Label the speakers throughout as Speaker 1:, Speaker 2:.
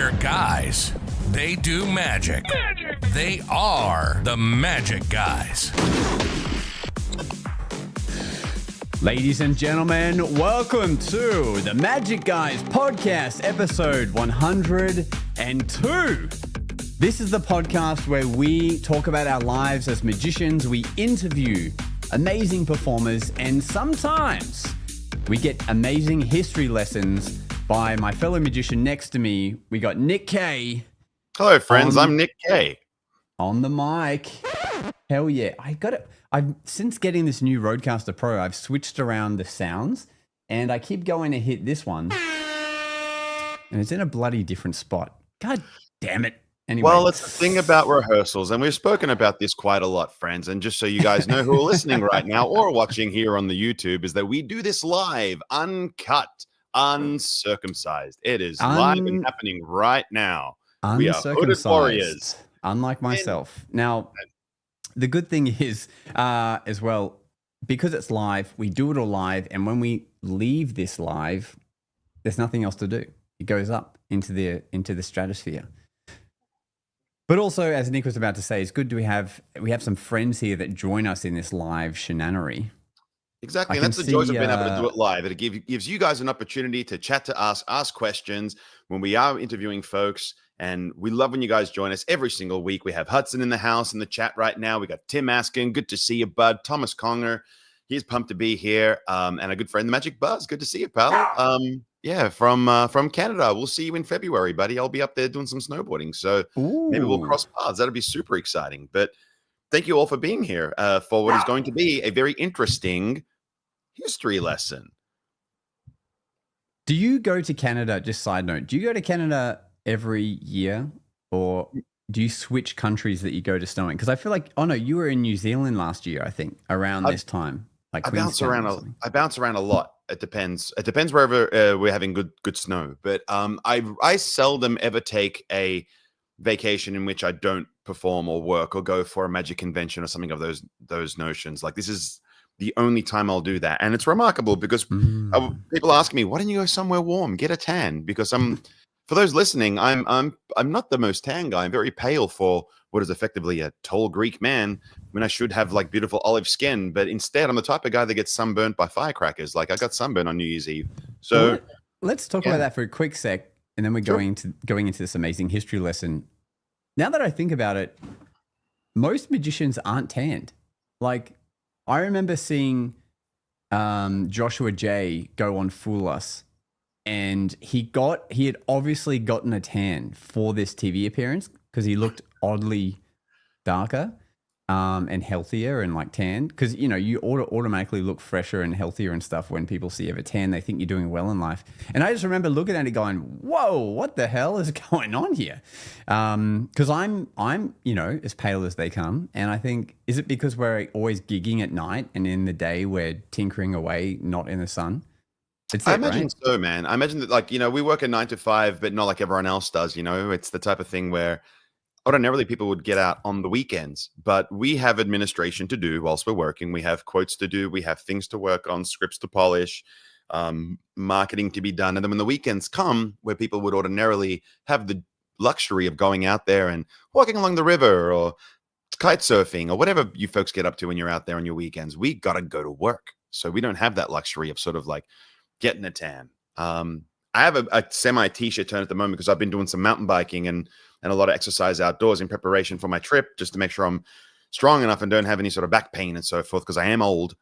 Speaker 1: They're guys. They do magic. They are the Magic Guys.
Speaker 2: Ladies and gentlemen, welcome to the Magic Guys podcast, episode 102. This is the podcast where we talk about our lives as magicians, we interview amazing performers, and sometimes we get amazing history lessons by my fellow magician next to me. We got Nick K.
Speaker 3: Hello, friends. I'm Nick K.
Speaker 2: On the mic. Hell yeah. I've since getting this new Rodecaster Pro, I've switched around the sounds and I keep going to hit this one and it's in a bloody different spot. God damn it. Anyway.
Speaker 3: Well, it's the thing about rehearsals, and we've spoken about this quite a lot, friends. And just so you guys know who are listening right now or watching here on the YouTube, is that we do this live, uncut, uncircumcised. It is live and happening right now. We are hooded warriors.
Speaker 2: Unlike myself. Now, the good thing is, as well, because it's live, we do it all live. And when we leave this live, there's nothing else to do. It goes up into the stratosphere. But also, as Nick was about to say, it's good we have some friends here that join us in this live shenanery.
Speaker 3: Exactly. And that's the joys of being able to do it live. It gives you guys an opportunity to chat to us, ask questions when we are interviewing folks. And we love when you guys join us every single week. We have Hudson in the house in the chat right now. We got Tim asking, good to see you, bud. Thomas Conger, he's pumped to be here. And a good friend, the Magic Buzz. Good to see you, pal. Yeah, from Canada. We'll see you in February, buddy. I'll be up there doing some snowboarding. So maybe we'll cross paths. That'll be super exciting. But thank you all for being here for what is going to be a very interesting history lesson.
Speaker 2: Do you go to Canada, just side note, do you go to Canada every year or do you switch countries that you go to snowing? Because I feel like, oh no, you were in New Zealand last year, I think, around this time. Like
Speaker 3: I bounce around a lot. It depends. It depends wherever we're having good snow. But I seldom ever take a vacation in which I don't perform or work or go for a magic convention or something of those notions. Like this is the only time I'll do that, and it's remarkable because people ask me, "Why don't you go somewhere warm? Get a tan?" Because for those listening, I'm not the most tan guy. I'm very pale for what is effectively a tall Greek man when I should have like beautiful olive skin. But instead, I'm the type of guy that gets sunburned by firecrackers. Like I got sunburned on New Year's Eve. So
Speaker 2: let's talk about that for a quick sec, and then we're going into this amazing history lesson. Now that I think about it, most magicians aren't tanned. Like I remember seeing Joshua J go on Fool Us. And he had obviously gotten a tan for this TV appearance because he looked oddly darker and healthier and like tanned. Because, you know, you automatically look fresher and healthier and stuff when people see you have a tan. They think you're doing well in life. And I just remember looking at it going, whoa, what the hell is going on here? Because I'm, you know, as pale as they come. And I think, is it because we're always gigging at night and in the day we're tinkering away, not in the sun?
Speaker 3: I imagine so, man. I imagine that, like, you know, we work a 9 to 5, but not like everyone else does. You know, it's the type of thing where ordinarily people would get out on the weekends, but we have administration to do whilst we're working. We have quotes to do. We have things to work on, scripts to polish, marketing to be done. And then when the weekends come, where people would ordinarily have the luxury of going out there and walking along the river or kite surfing or whatever you folks get up to when you're out there on your weekends, we got to go to work. So we don't have that luxury of sort of like getting a tan. I have a semi t-shirt turn at the moment because I've been doing some mountain biking and a lot of exercise outdoors in preparation for my trip, just to make sure I'm strong enough and don't have any sort of back pain and so forth, because I am old.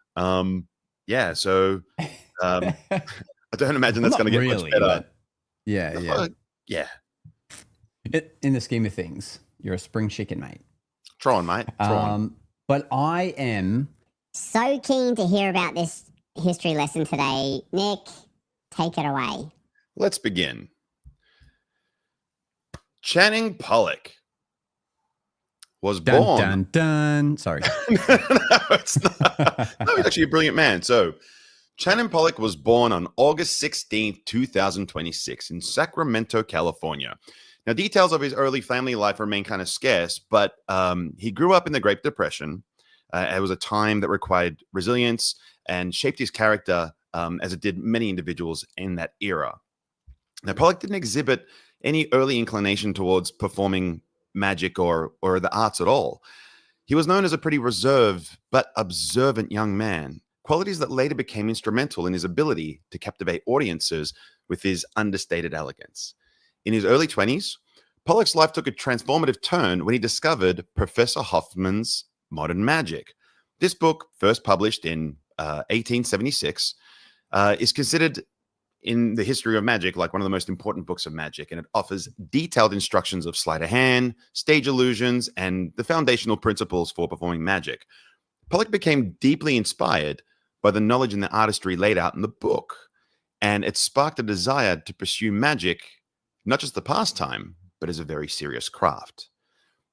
Speaker 3: Yeah, so I don't imagine that's going to get much better.
Speaker 2: Yeah. In the scheme of things, you're a spring chicken, mate.
Speaker 3: Trying, mate.
Speaker 2: But I am
Speaker 4: so keen to hear about this history lesson today. Nick, take it away.
Speaker 3: Let's begin. Channing Pollock was born.
Speaker 2: Sorry.
Speaker 3: No, it's not. No, he's actually a brilliant man. So, Channing Pollock was born on August 16th, 2026 in Sacramento, California. Now, details of his early family life remain kind of scarce, but he grew up in the Great Depression. It was a time that required resilience and shaped his character as it did many individuals in that era. Now, Pollock didn't exhibit any early inclination towards performing magic or the arts at all. He was known as a pretty reserved but observant young man, qualities that later became instrumental in his ability to captivate audiences with his understated elegance. In his early 20s, Pollock's life took a transformative turn when he discovered Professor Hoffman's Modern Magic. This book, first published in 1876, is considered in the history of magic like one of the most important books of magic, and it offers detailed instructions of sleight of hand, stage illusions, and the foundational principles for performing magic. Pollock became deeply inspired by the knowledge and the artistry laid out in the book, and it sparked a desire to pursue magic, not just a pastime, but as a very serious craft.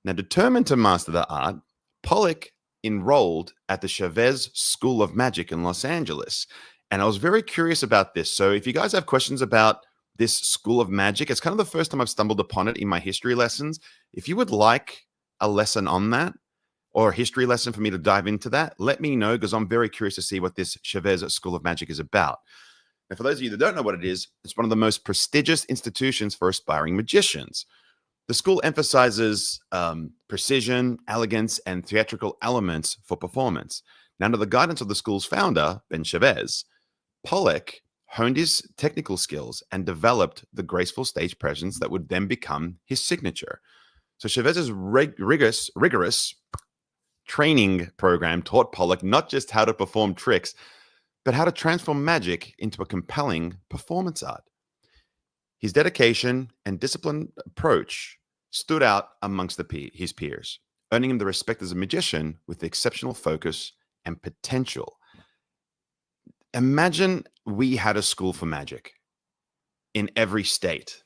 Speaker 3: Now, determined to master the art, Pollock enrolled at the Chavez School of Magic in Los Angeles. And I was very curious about this. So if you guys have questions about this School of Magic, it's kind of the first time I've stumbled upon it in my history lessons. If you would like a lesson on that or a history lesson for me to dive into that, let me know, because I'm very curious to see what this Chavez School of Magic is about. And for those of you that don't know what it is, it's one of the most prestigious institutions for aspiring magicians. The school emphasizes precision, elegance, and theatrical elements for performance. Now, under the guidance of the school's founder, Ben Chavez, Pollock honed his technical skills and developed the graceful stage presence that would then become his signature. So Chavez's rigorous training program taught Pollock not just how to perform tricks, but how to transform magic into a compelling performance art. His dedication and disciplined approach stood out amongst his peers, earning him the respect as a magician with exceptional focus and potential. Imagine we had a school for magic in every state.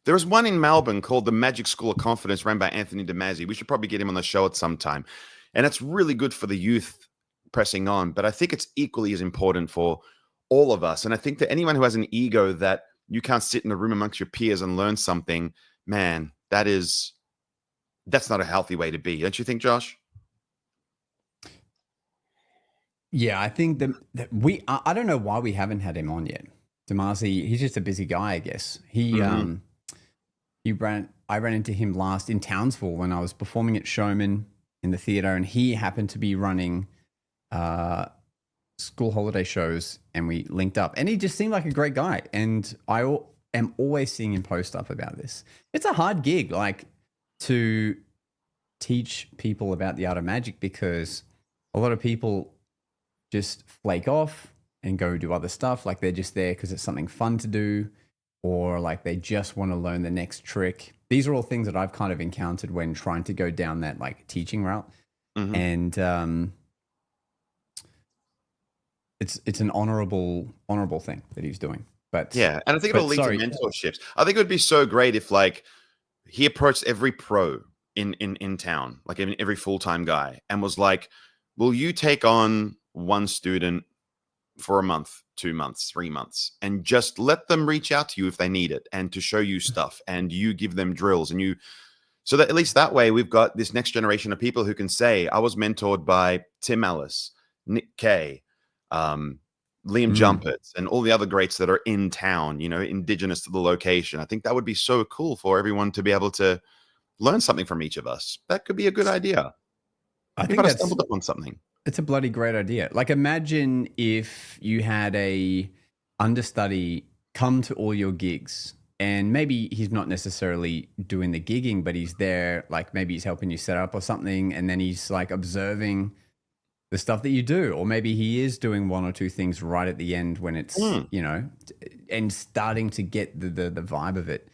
Speaker 3: There is one in Melbourne called the Magic School of Confidence, run by Anthony DeMasi. We should probably get him on the show at some time. And it's really good for the youth pressing on, but I think it's equally as important for all of us. And I think that anyone who has an ego that you can't sit in a room amongst your peers and learn something, man, that's not a healthy way to be. Don't you think, Josh?
Speaker 2: Yeah, I think that I don't know why we haven't had him on yet. DeMasi, he's just a busy guy, I guess. I ran into him last in Townsville when I was performing at Showman in the theater, and he happened to be running school holiday shows, and we linked up, and he just seemed like a great guy. And I am always seeing him post up about this. It's a hard gig, like, to teach people about the art of magic, because a lot of people just flake off and go do other stuff. Like, they're just there because it's something fun to do, or like they just want to learn the next trick. These are all things that I've kind of encountered when trying to go down that like teaching route. Mm-hmm. And it's an honorable thing that he's doing. But
Speaker 3: yeah, and I think it'll lead to mentorships. I think it would be so great if like he approached every pro in town, like every full-time guy, and was like, will you take on one student for a month, 2 months, 3 months, and just let them reach out to you if they need it, and to show you stuff, and you give them drills, and so that at least that way we've got this next generation of people who can say, I was mentored by Tim Ellis, Nick Kay, Liam Jumpers, and all the other greats that are in town, indigenous to the location. I think that would be so cool for everyone to be able to learn something from each of us. That could be a good idea. I think I stumbled upon something.
Speaker 2: It's a bloody great idea. Like, imagine if you had a understudy come to all your gigs, and maybe he's not necessarily doing the gigging, but he's there, like maybe he's helping you set up or something, and then he's like observing the stuff that you do, or maybe he is doing one or two things right at the end when it's, and starting to get the vibe of it,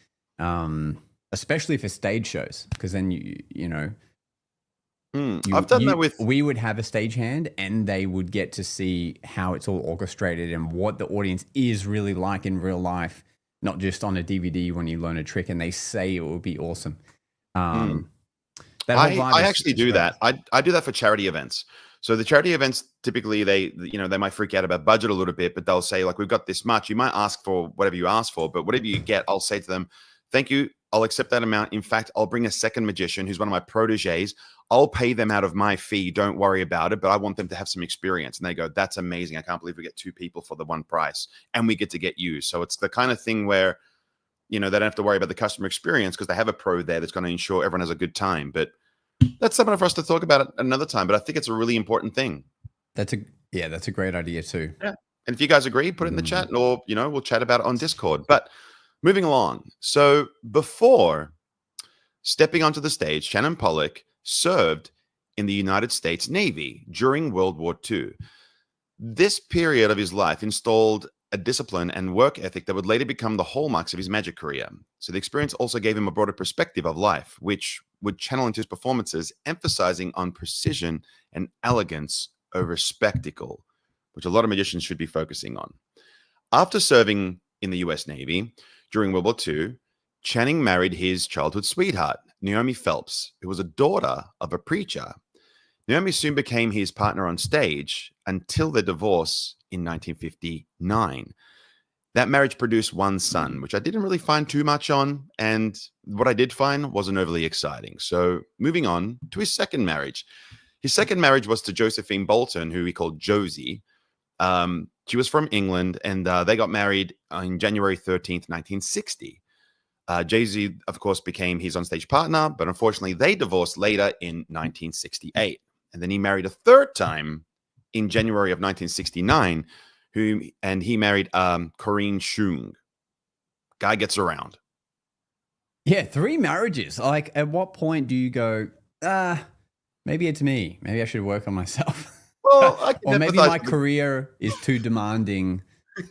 Speaker 2: especially for stage shows, because then
Speaker 3: I've done that with.
Speaker 2: We would have a stagehand, and they would get to see how it's all orchestrated and what the audience is really like in real life, not just on a DVD when you learn a trick and they say it will be awesome. I
Speaker 3: actually do that. I do that for charity events. So the charity events, typically they might freak out about budget a little bit, but they'll say, like, we've got this much. You might ask for whatever you ask for, but whatever you get, I'll say to them, thank you. I'll accept that amount. In fact, I'll bring a second magician who's one of my proteges. I'll pay them out of my fee. Don't worry about it, but I want them to have some experience. And they go, that's amazing. I can't believe we get 2 people for the one price, and we get to get you. So it's the kind of thing where, they don't have to worry about the customer experience because they have a pro there that's going to ensure everyone has a good time. But that's something for us to talk about another time. But I think it's a really important thing.
Speaker 2: That's a great idea too.
Speaker 3: Yeah. And if you guys agree, put it in the chat, or we'll chat about it on Discord. But moving along. So before stepping onto the stage, Channing Pollock served in the United States Navy during World War II. This period of his life installed a discipline and work ethic that would later become the hallmarks of his magic career. So the experience also gave him a broader perspective of life, which would channel into his performances, emphasizing on precision and elegance over spectacle, which a lot of magicians should be focusing on. After serving in the US Navy during World War II, Channing married his childhood sweetheart, Naomi Phelps, who was a daughter of a preacher. Naomi soon became his partner on stage until their divorce in 1959. That marriage produced one son, which I didn't really find too much on, and what I did find wasn't overly exciting. So moving on to his second marriage. His second marriage was to Josephine Bolton, who he called Josie. She was from England, and they got married on January 13th, 1960. Jay-Z, of course, became his onstage partner, but unfortunately they divorced later in 1968. And then he married a third time in January of 1969, and he married Corinne Schung. Guy gets around.
Speaker 2: Yeah, 3 marriages. Like, at what point do you go, maybe it's me. Maybe I should work on myself.
Speaker 3: Well, I can
Speaker 2: or maybe my career is too demanding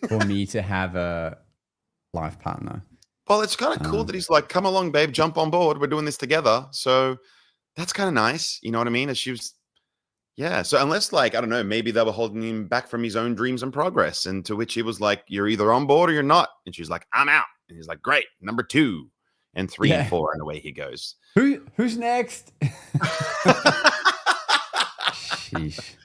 Speaker 2: for me to have a life partner.
Speaker 3: Well, it's kind of cool that he's like, come along, babe, jump on board. We're doing this together. So that's kind of nice. You know what I mean? And she was, yeah. So unless, like, I don't know, maybe they were holding him back from his own dreams and progress. And to which he was like, you're either on board or you're not. And she's like, I'm out. And he's like, great. Number 2 and 3 and 4. And away he goes.
Speaker 2: Who's next? Sheesh.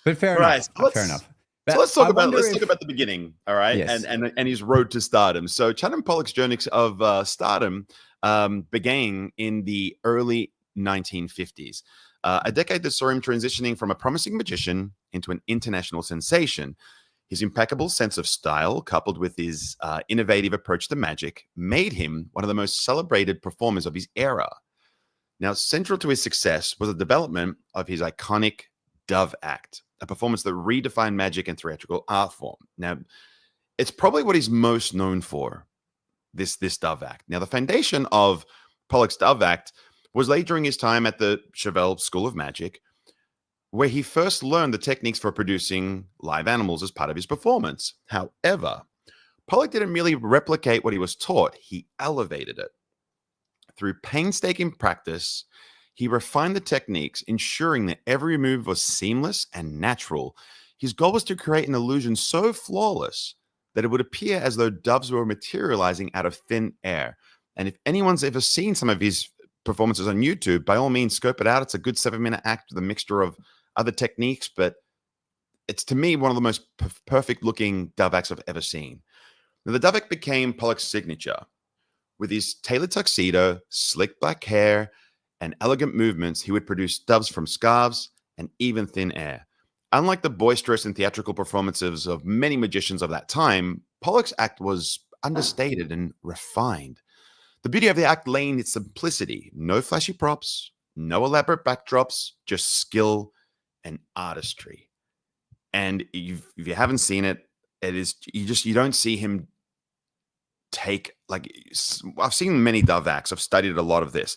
Speaker 2: But fair enough. Fair enough.
Speaker 3: So let's talk about the beginning, all right?
Speaker 2: Yes.
Speaker 3: And his road to stardom. So Channing Pollock's journey of stardom began in the early 1950s, a decade that saw him transitioning from a promising magician into an international sensation. His impeccable sense of style, coupled with his innovative approach to magic, made him one of the most celebrated performers of his era. Now, central to his success was the development of his iconic Dove Act, a performance that redefined magic and theatrical art form. Now, it's probably what he's most known for, this Dove Act. Now, the foundation of Pollock's Dove Act was laid during his time at the Chevelle School of Magic, where he first learned the techniques for producing live animals as part of his performance. However, Pollock didn't merely replicate what he was taught, he elevated it. Through painstaking practice, he refined the techniques, ensuring that every move was seamless and natural. His goal was to create an illusion so flawless that it would appear as though doves were materializing out of thin air. And if anyone's ever seen some of his performances on YouTube, by all means, scope it out. It's a good 7-minute act with a mixture of other techniques, but it's, to me, one of the most perfect looking dove acts I've ever seen. Now, the Dove Act became Pollock's signature. With his tailored tuxedo, slick black hair, and elegant movements, he would produce doves from scarves and even thin air. Unlike the boisterous and theatrical performances of many magicians of that time, Pollock's act was understated and refined. The beauty of the act lay in its simplicity. No flashy props, no elaborate backdrops, just skill and artistry. And if you haven't seen it, it is, you don't see him take, like, I've seen many Dove acts. I've studied a lot of this.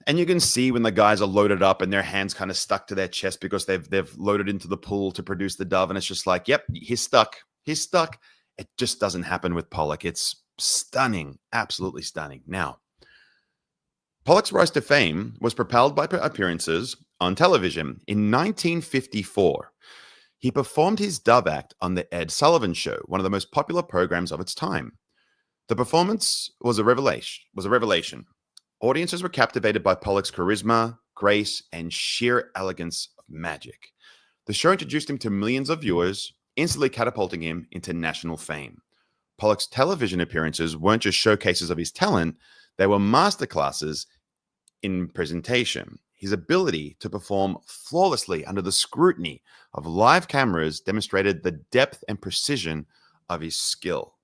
Speaker 3: And you can see when the guys are loaded up and their hands kind of stuck to their chest because they've loaded into the pool to produce the dove. And it's just like, yep, he's stuck. He's stuck. It just doesn't happen with Pollock. It's stunning. Absolutely stunning. Now, Pollock's rise to fame was propelled by appearances on television. In 1954, he performed his Dove Act on the Ed Sullivan Show, one of the most popular programs of its time. The performance was a revelation. Audiences were captivated by Pollock's charisma, grace, and sheer elegance of magic. The show introduced him to millions of viewers, instantly catapulting him into national fame. Pollock's television appearances weren't just showcases of his talent, they were masterclasses in presentation. His ability to perform flawlessly under the scrutiny of live cameras demonstrated the depth and precision of his skill.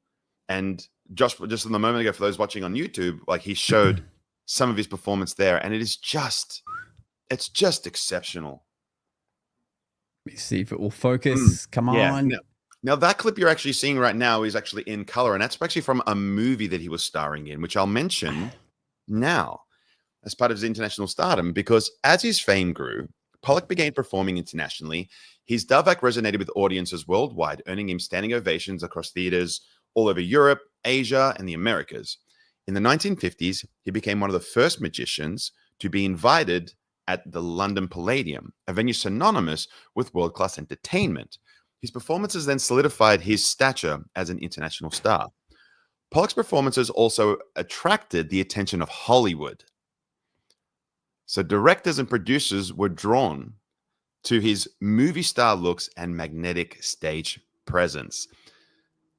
Speaker 3: And just a moment ago, for those watching on YouTube, like he showed some of his performance there, and it's just exceptional.
Speaker 2: Let me see if it will focus. Come on.
Speaker 3: Yeah. Now, that clip you're actually seeing right now is actually in color, and that's actually from a movie that he was starring in, which I'll mention now as part of his international stardom, because as his fame grew, Pollock began performing internationally. His Dove act resonated with audiences worldwide, earning him standing ovations across theaters all over Europe, Asia, and the Americas. In the 1950s, he became one of the first magicians to be invited at the London Palladium, a venue synonymous with world-class entertainment. His performances then solidified his stature as an international star. Pollock's performances also attracted the attention of Hollywood. So directors and producers were drawn to his movie star looks and magnetic stage presence,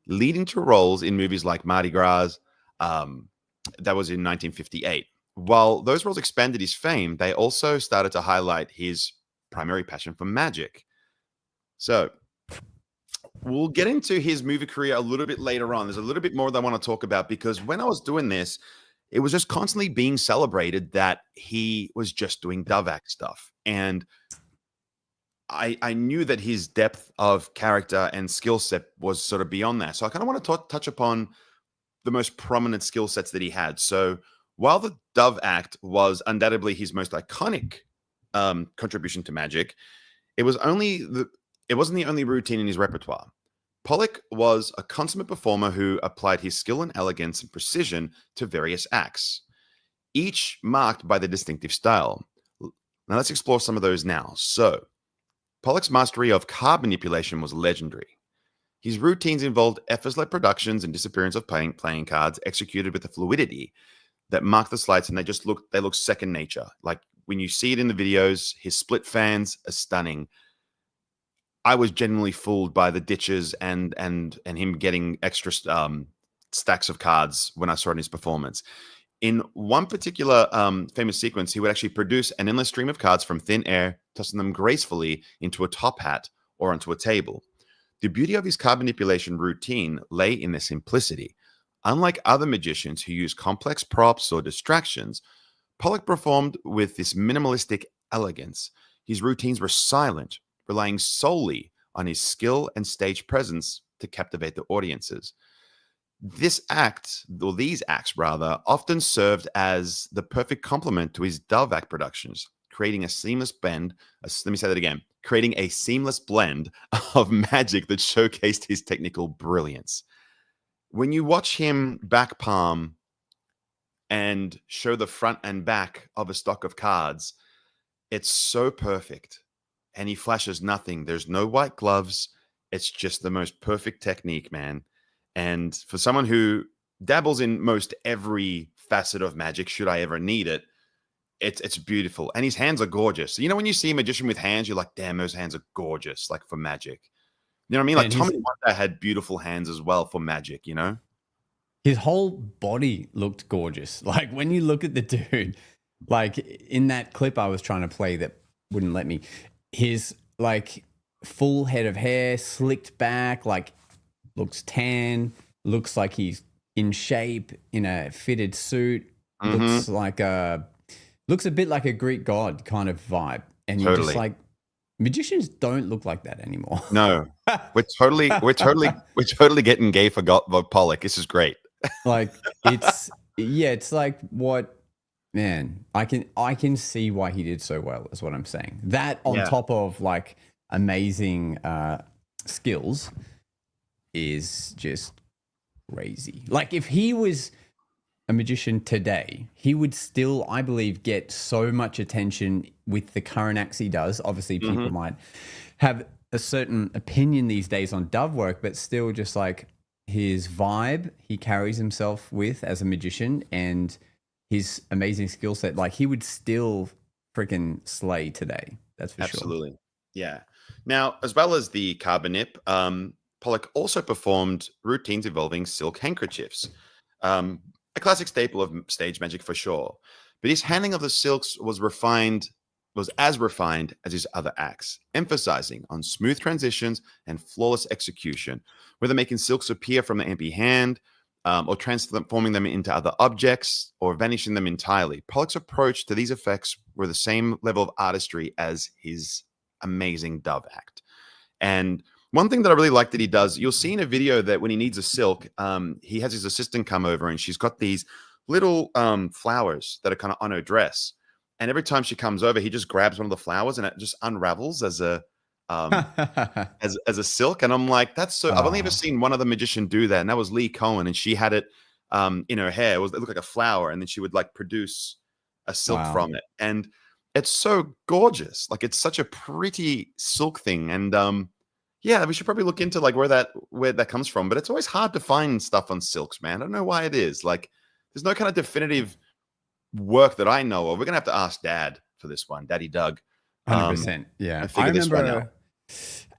Speaker 3: leading to roles in movies like Mardi Gras. That was in 1958. While those roles expanded his fame, they also started to highlight his primary passion for magic. So we'll get into his movie career a little bit later on. There's a little bit more that I want to talk about, because when I was doing this, it was just constantly being celebrated that he was just doing Dove act stuff. And I knew that his depth of character and skill set was sort of beyond that. So I kind of want to touch upon the most prominent skill sets that he had. So while the Dove act was undoubtedly his most iconic contribution to magic, it wasn't the only routine in his repertoire. Pollock was a consummate performer who applied his skill and elegance and precision to various acts, each marked by their distinctive style. Now let's explore some of those now. So Pollock's mastery of card manipulation was legendary. His routines involved effortless productions and disappearance of playing cards executed with a fluidity that marked the sleights, and they look second nature. Like when you see it in the videos, his split fans are stunning. I was genuinely fooled by the ditches and him getting extra stacks of cards when I saw it in his performance. In one particular famous sequence, he would actually produce an endless stream of cards from thin air, tossing them gracefully into a top hat or onto a table. The beauty of his card manipulation routine lay in their simplicity. Unlike other magicians who use complex props or distractions, Pollock performed with this minimalistic elegance. His routines were silent, relying solely on his skill and stage presence to captivate the audiences. These acts, often served as the perfect complement to his Dove act productions, creating a seamless blend. Let me say that again. Creating a seamless blend of magic that showcased his technical brilliance. When you watch him back palm and show the front and back of a stock of cards, it's so perfect. And he flashes nothing. There's no white gloves. It's just the most perfect technique, man. And for someone who dabbles in most every facet of magic, should I ever need it, it's beautiful. And his hands are gorgeous. So, you know, when you see a magician with hands, you're like, damn, those hands are gorgeous, like for magic. You know what I mean? Like Tommy Wonder had beautiful hands as well for magic, you know?
Speaker 2: His whole body looked gorgeous. Like when you look at the dude, like in that clip I was trying to play that wouldn't let me, his like full head of hair, slicked back, like looks tan, looks like he's in shape in a fitted suit, looks a bit like a Greek god kind of vibe. And you're just like, magicians don't look like that anymore.
Speaker 3: No, we're totally getting gay for Pollock. This is great.
Speaker 2: Like it's like what, man, I can see why he did so well is what I'm saying. That on top of like amazing skills is just crazy. Like if he was a magician today, he would still, I believe, get so much attention with the current acts he does. Obviously, people might have a certain opinion these days on Dove work, but still just like his vibe he carries himself with as a magician and his amazing skill set, like he would still freaking slay today. That's for sure.
Speaker 3: Absolutely. Yeah. Now, as well as the carbonip, Pollock also performed routines involving silk handkerchiefs. A classic staple of stage magic for sure. But his handling of the silks was as refined as his other acts, emphasizing on smooth transitions and flawless execution, whether making silks appear from the empty hand or transforming them into other objects, or vanishing them entirely. Pollock's approach to these effects were the same level of artistry as his amazing dove act. And one thing that I really like that he does, you'll see in a video that when he needs a silk, he has his assistant come over, and she's got these little flowers that are kind of on her dress. And every time she comes over, he just grabs one of the flowers and it just unravels as a as a silk. And I'm like, that's so. I've only ever seen one other magician do that, and that was Lee Cohen. And she had it in her hair. It looked like a flower, and then she would like produce a silk from it. And it's so gorgeous. Like, it's such a pretty silk thing. And yeah, we should probably look into like where that comes from. But it's always hard to find stuff on silks, man. I don't know why it is. Like, there's no kind of definitive work that I know of. We're gonna have to ask Dad for this one, Daddy Doug.
Speaker 2: 100%. Yeah, I remember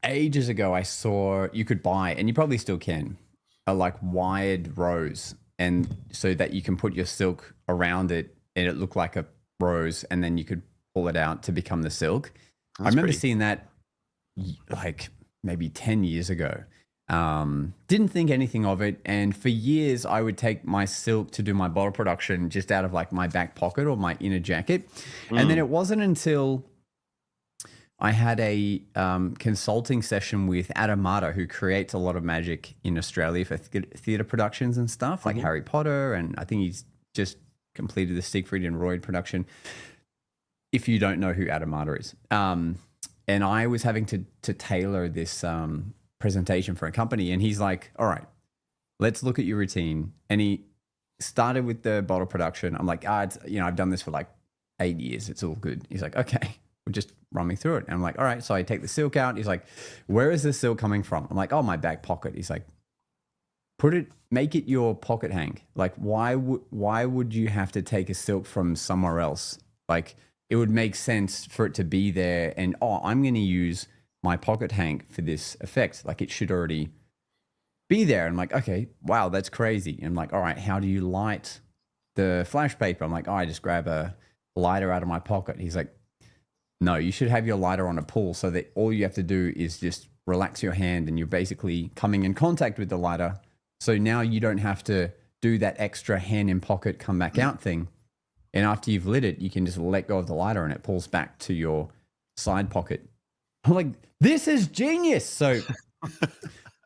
Speaker 2: ages ago I saw you could buy, and you probably still can, a like wired rose, and so that you can put your silk around it, and it looked like a rose, and then you could pull it out to become the silk. I remember seeing that like maybe 10 years ago. Didn't think anything of it, and for years I would take my silk to do my bottle production just out of like my back pocket or my inner jacket. And then it wasn't until I had a consulting session with Adam Marta, who creates a lot of magic in Australia for theatre productions and stuff, like Harry Potter, and I think he's just completed the Siegfried and Roy production, if you don't know who Adam Marta is. And I was having to tailor this presentation for a company, and he's like, all right, let's look at your routine. And he started with the bottle production. I'm like, it's, I've done this for like 8 years, it's all good. He's like, okay, we'll just run me through it. And I'm like, all right. So I take the silk out. He's like, where is the silk coming from? I'm like, oh, my back pocket. He's like, make it your pocket hang. Like, why would you have to take a silk from somewhere else? Like, it would make sense for it to be there, and I'm going to use my pocket hang for this effect. Like, it should already be there. I'm like, okay, wow, that's crazy. And I'm like, all right, how do you light the flash paper? I'm like, I just grab a lighter out of my pocket. He's like, no, you should have your lighter on a pull, so that all you have to do is just relax your hand, and you're basically coming in contact with the lighter. So now you don't have to do that extra hand in pocket, come back out thing. And after you've lit it, you can just let go of the lighter, and it pulls back to your side pocket. I'm like, this is genius. So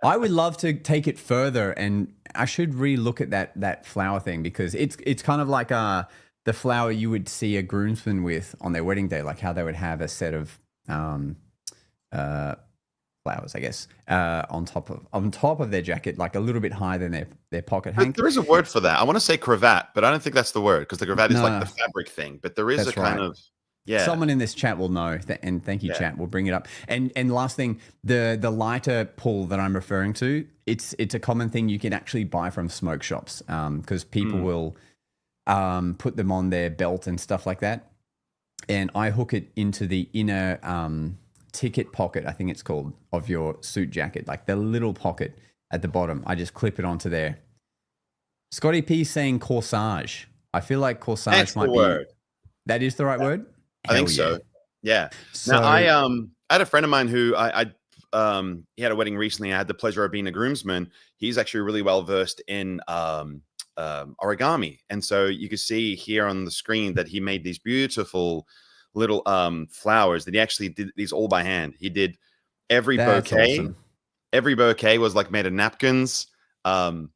Speaker 2: I would love to take it further, and I should re-look at that flower thing, because it's kind of like the flower you would see a groomsman with on their wedding day, like how they would have a set of flowers, I guess, on top of their jacket, like a little bit higher than their pocket hang.
Speaker 3: There is a word for that. I want to say cravat, but I don't think that's the word, because the cravat is like the fabric thing. But there is a kind of
Speaker 2: Someone in this chat will know, and thank you, chat. We'll bring it up. And last thing, the lighter pull that I'm referring to, it's a common thing you can actually buy from smoke shops, because people will put them on their belt and stuff like that. And I hook it into the inner ticket pocket, I think it's called, of your suit jacket, like the little pocket at the bottom. I just clip it onto there. Scotty P saying corsage. I feel like corsage
Speaker 3: That's
Speaker 2: might
Speaker 3: the word.
Speaker 2: That is the right word?
Speaker 3: I think so. Yeah. Now I had a friend of mine who he had a wedding recently. I had the pleasure of being a groomsman. He's actually really well versed in origami, and so you can see here on the screen that he made these beautiful little flowers that he actually did these all by hand. He did every bouquet. Awesome. Every bouquet was like made of napkins, and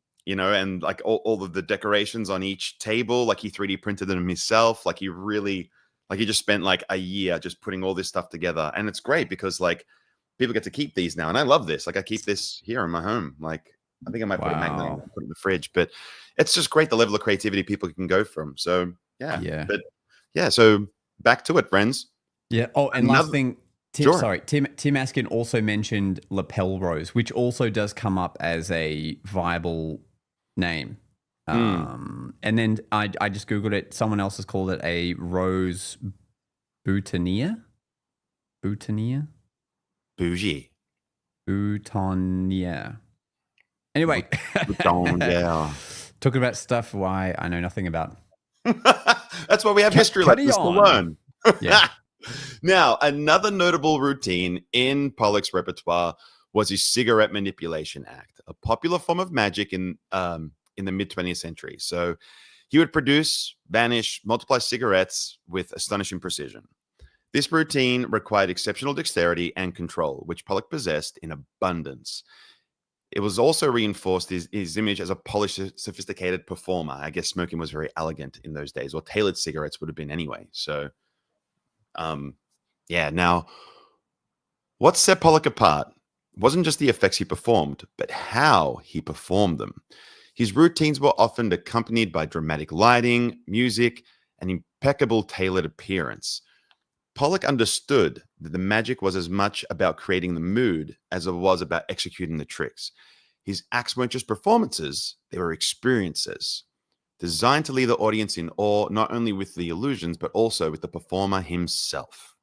Speaker 3: like all of the decorations on each table, like he 3D printed them himself. Like he just spent like a year just putting all this stuff together. And it's great because like people get to keep these now. And I love this. Like I keep this here in my home. Like I think I might put a magnet on it, put it in the fridge, but it's just great the level of creativity people can go from. So yeah. But yeah, so back to it, friends.
Speaker 2: Yeah. Oh, and last thing, Tim Askin also mentioned lapel rose, which also does come up as a viable name. And then I just Googled it. Someone else has called it a rose boutonniere. Boutonniere?
Speaker 3: Bougie.
Speaker 2: Boutonniere. Anyway. Talking about stuff why I know nothing about.
Speaker 3: That's why we have history lessons to learn.
Speaker 2: Yeah.
Speaker 3: Now, another notable routine in Pollock's repertoire was his cigarette manipulation act, a popular form of magic in in the mid-20th century. So he would produce, vanish, multiply cigarettes with astonishing precision. This routine required exceptional dexterity and control, which Pollock possessed in abundance. It was also reinforced his image as a polished, sophisticated performer. I guess smoking was very elegant in those days, or tailored cigarettes would have been anyway. So, yeah. Now, what set Pollock apart wasn't just the effects he performed, but how he performed them. His routines were often accompanied by dramatic lighting, music, and impeccable tailored appearance. Pollock understood that the magic was as much about creating the mood as it was about executing the tricks. His acts weren't just performances, they were experiences, designed to leave the audience in awe, not only with the illusions, but also with the performer himself.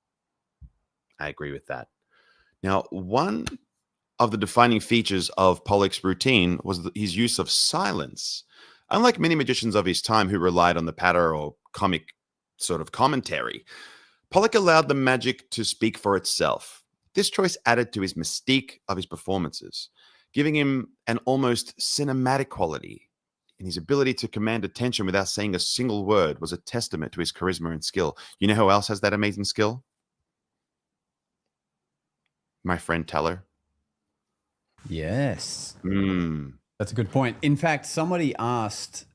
Speaker 3: I agree with that. Now, one of the defining features of Pollock's routine was his use of silence. Unlike many magicians of his time who relied on the patter or comic sort of commentary, Pollock allowed the magic to speak for itself. This choice added to his mystique of his performances, giving him an almost cinematic quality. And his ability to command attention without saying a single word was a testament to his charisma and skill. You know who else has that amazing skill? My friend Teller.
Speaker 2: Yes. That's a good point. In fact, somebody asked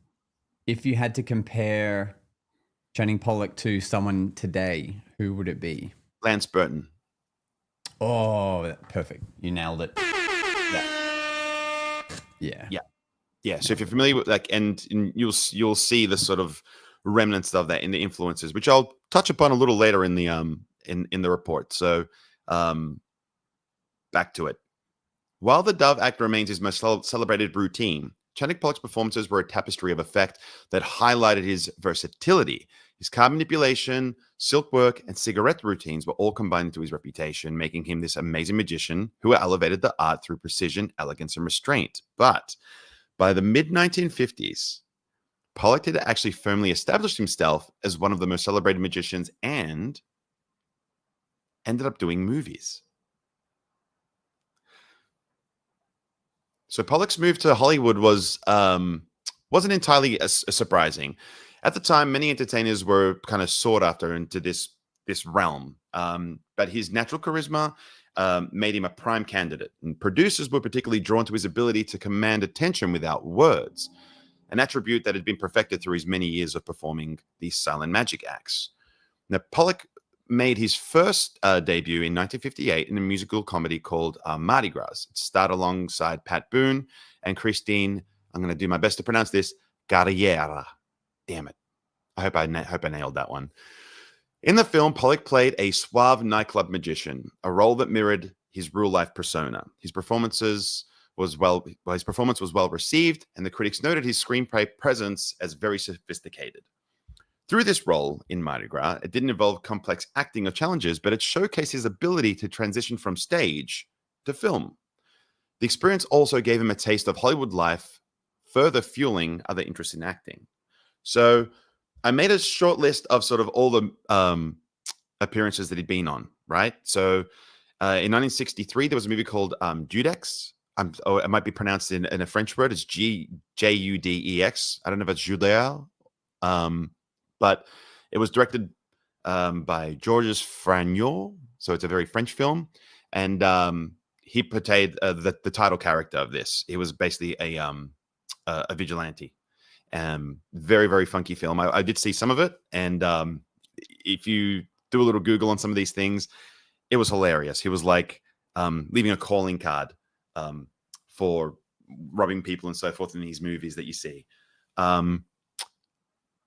Speaker 2: if you had to compare Channing Pollock to someone today, who would it be?
Speaker 3: Lance Burton.
Speaker 2: Oh, perfect. You nailed it.
Speaker 3: Yeah. So if you're familiar with and you'll see the sort of remnants of that in the influences, which I'll touch upon a little later in the in the report. So back to it. While the Dove Act remains his most celebrated routine, Channing Pollock's performances were a tapestry of effect that highlighted his versatility. His card manipulation, silk work, and cigarette routines were all combined into his reputation, making him this amazing magician who elevated the art through precision, elegance, and restraint. But by the mid-1950s, Pollock had actually firmly established himself as one of the most celebrated magicians and ended up doing movies. So Pollock's move to Hollywood wasn't entirely as surprising. At the time, many entertainers were kind of sought after into this realm, but his natural charisma made him a prime candidate. And producers were particularly drawn to his ability to command attention without words, an attribute that had been perfected through his many years of performing these silent magic acts. Now, Pollock made his first debut in 1958 in a musical comedy called Mardi Gras. It starred alongside Pat Boone and Christine, I'm going to do my best to pronounce this, Garriera. Damn it. I hope I nailed that one. In the film, Pollock played a suave nightclub magician, a role that mirrored his real-life persona. His performance was well received, and the critics noted his screenplay presence as very sophisticated. Through this role in Mardi Gras, it didn't involve complex acting or challenges, but it showcased his ability to transition from stage to film. The experience also gave him a taste of Hollywood life, further fueling other interests in acting. So I made a short list of sort of all the appearances that he'd been on, right? So in 1963, there was a movie called Judex. It might be pronounced in a French word. It's Judex. I don't know if it's Judex. But it was directed by Georges Fragnon, so it's a very French film, and he portrayed the title character of this. He was basically a vigilante. Very, very funky film. I did see some of it, and if you do a little Google on some of these things, it was hilarious. He was like leaving a calling card for robbing people and so forth in these movies that you see.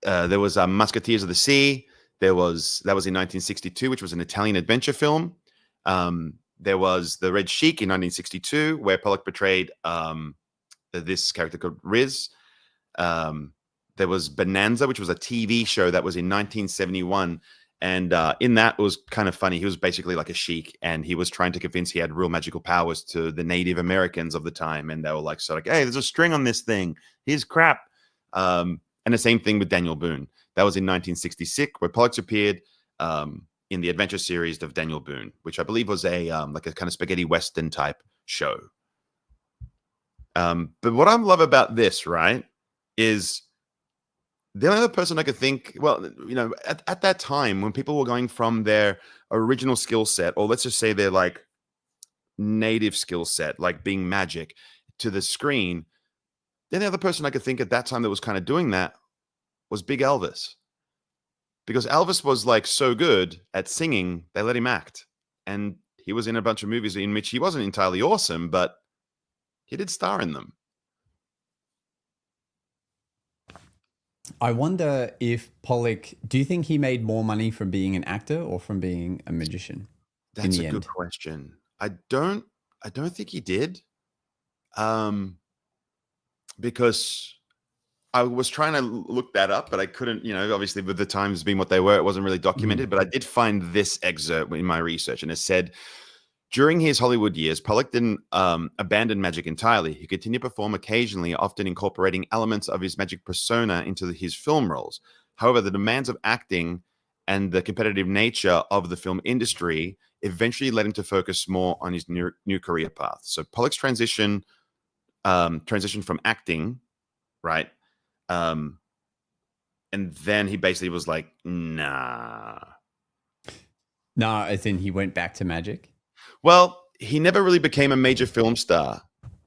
Speaker 3: There was Musketeers of the Sea. That was in 1962, which was an Italian adventure film. There was The Red Sheik in 1962, where Pollock portrayed this character called Riz. There was Bonanza, which was a TV show that was in 1971. And in that, it was kind of funny. He was basically like a sheik, and he was trying to convince he had real magical powers to the Native Americans of the time. And they were like, sort of, hey, there's a string on this thing. Here's crap. And the same thing with Daniel Boone. That was in 1966, where Pollock appeared in the adventure series of Daniel Boone, which I believe was a like a kind of spaghetti western type show. But what I love about this, right, is the only other person I could think, well, at that time when people were going from their original skill set, or let's just say their like native skill set, like being magic, to the screen, then the other person I could think at that time that was kind of doing that was Big Elvis. Because Elvis was like so good at singing, they let him act. And he was in a bunch of movies in which he wasn't entirely awesome, but he did star in them.
Speaker 2: I wonder if Pollock, do you think he made more money from being an actor or from being a magician?
Speaker 3: That's a good question. I don't think he did. Because I was trying to look that up, but I couldn't, obviously with the times being what they were, it wasn't really documented, but I did find this excerpt in my research, and it said, during his Hollywood years, Pollock didn't abandon magic entirely. He continued to perform occasionally, often incorporating elements of his magic persona into his film roles. However, the demands of acting and the competitive nature of the film industry eventually led him to focus more on his new career path. So Pollock's transition from acting, right? And then he basically was like, nah.
Speaker 2: No, as in he went back to magic?
Speaker 3: Well, he never really became a major film star.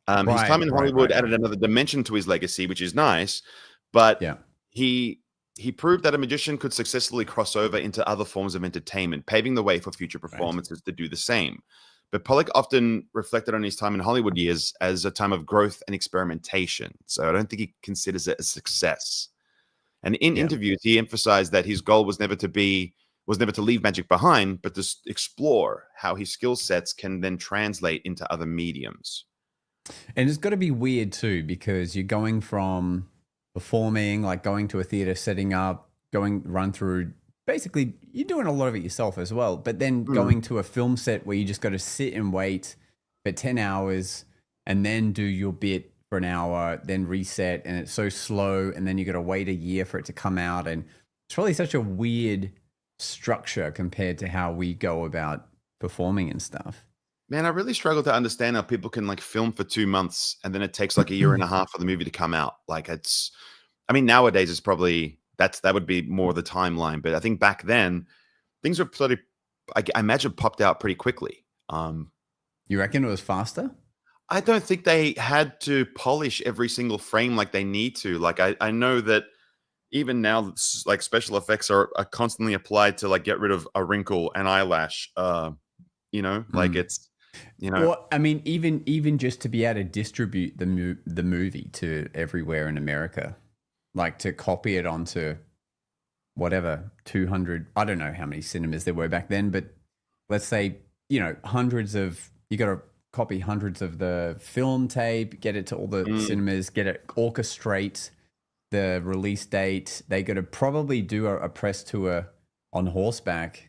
Speaker 3: His time in Hollywood
Speaker 2: right.
Speaker 3: added another dimension to his legacy, which is nice. But he proved that a magician could successfully cross over into other forms of entertainment, paving the way for future performances to do the same. But Pollock often reflected on his time in Hollywood years as a time of growth and experimentation. So I don't think he considers it a success. And in interviews, he emphasized that his goal was never to leave magic behind, but to explore how his skill sets can then translate into other mediums.
Speaker 2: And it's got to be weird too, because you're going from performing, like going to a theater, setting up, run through, basically you're doing a lot of it yourself as well, but then going to a film set where you just got to sit and wait for 10 hours and then do your bit for an hour, then reset, and it's so slow, and then you got to wait a year for it to come out. And it's really such a weird structure compared to how we go about performing and stuff.
Speaker 3: Man, I really struggle to understand how people can like film for 2 months and then it takes like a year and a half for the movie to come out. Like nowadays it's probably that would be more the timeline, but I think back then things were I imagine popped out pretty quickly.
Speaker 2: You reckon it was faster?
Speaker 3: I don't think they had to polish every single frame like they need to. Like I know that even now, like special effects are constantly applied to like get rid of a wrinkle, an eyelash. Like it's,
Speaker 2: Well, I mean, even just to be able to distribute the movie to everywhere in America, like to copy it onto whatever 200. I don't know how many cinemas there were back then, but let's say you got to copy hundreds of the film tape, get it to all the cinemas, get it, orchestrate the release date. They got to probably do a press tour on horseback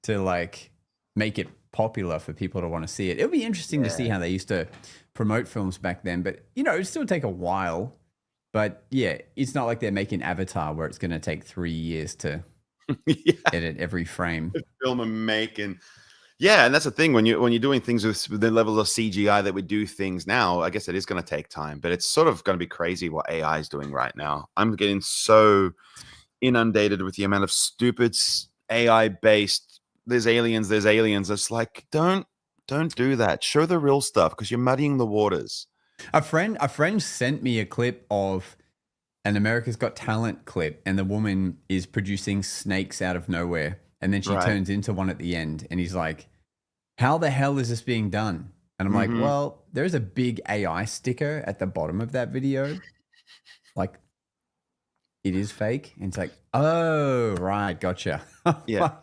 Speaker 2: to like make it popular for people to want to see it. It would be interesting to see how they used to promote films back then, but it'd still take a while. But yeah, it's not like they're making Avatar where it's going to take 3 years to edit every frame.
Speaker 3: Film and make. And yeah, and that's the thing when you're doing things with the level of CGI that we do things now, I guess it is going to take time, but it's sort of going to be crazy what AI is doing right now. I'm getting so inundated with the amount of stupid AI based, there's aliens. It's like, don't do that. Show the real stuff because you're muddying the waters.
Speaker 2: A friend sent me a clip of an America's Got Talent clip, and the woman is producing snakes out of nowhere. And then she turns into one at the end, and he's like, how the hell is this being done? And I'm like, well, there's a big AI sticker at the bottom of that video. Like, it is fake. And it's like, oh, right, gotcha.
Speaker 3: Yeah.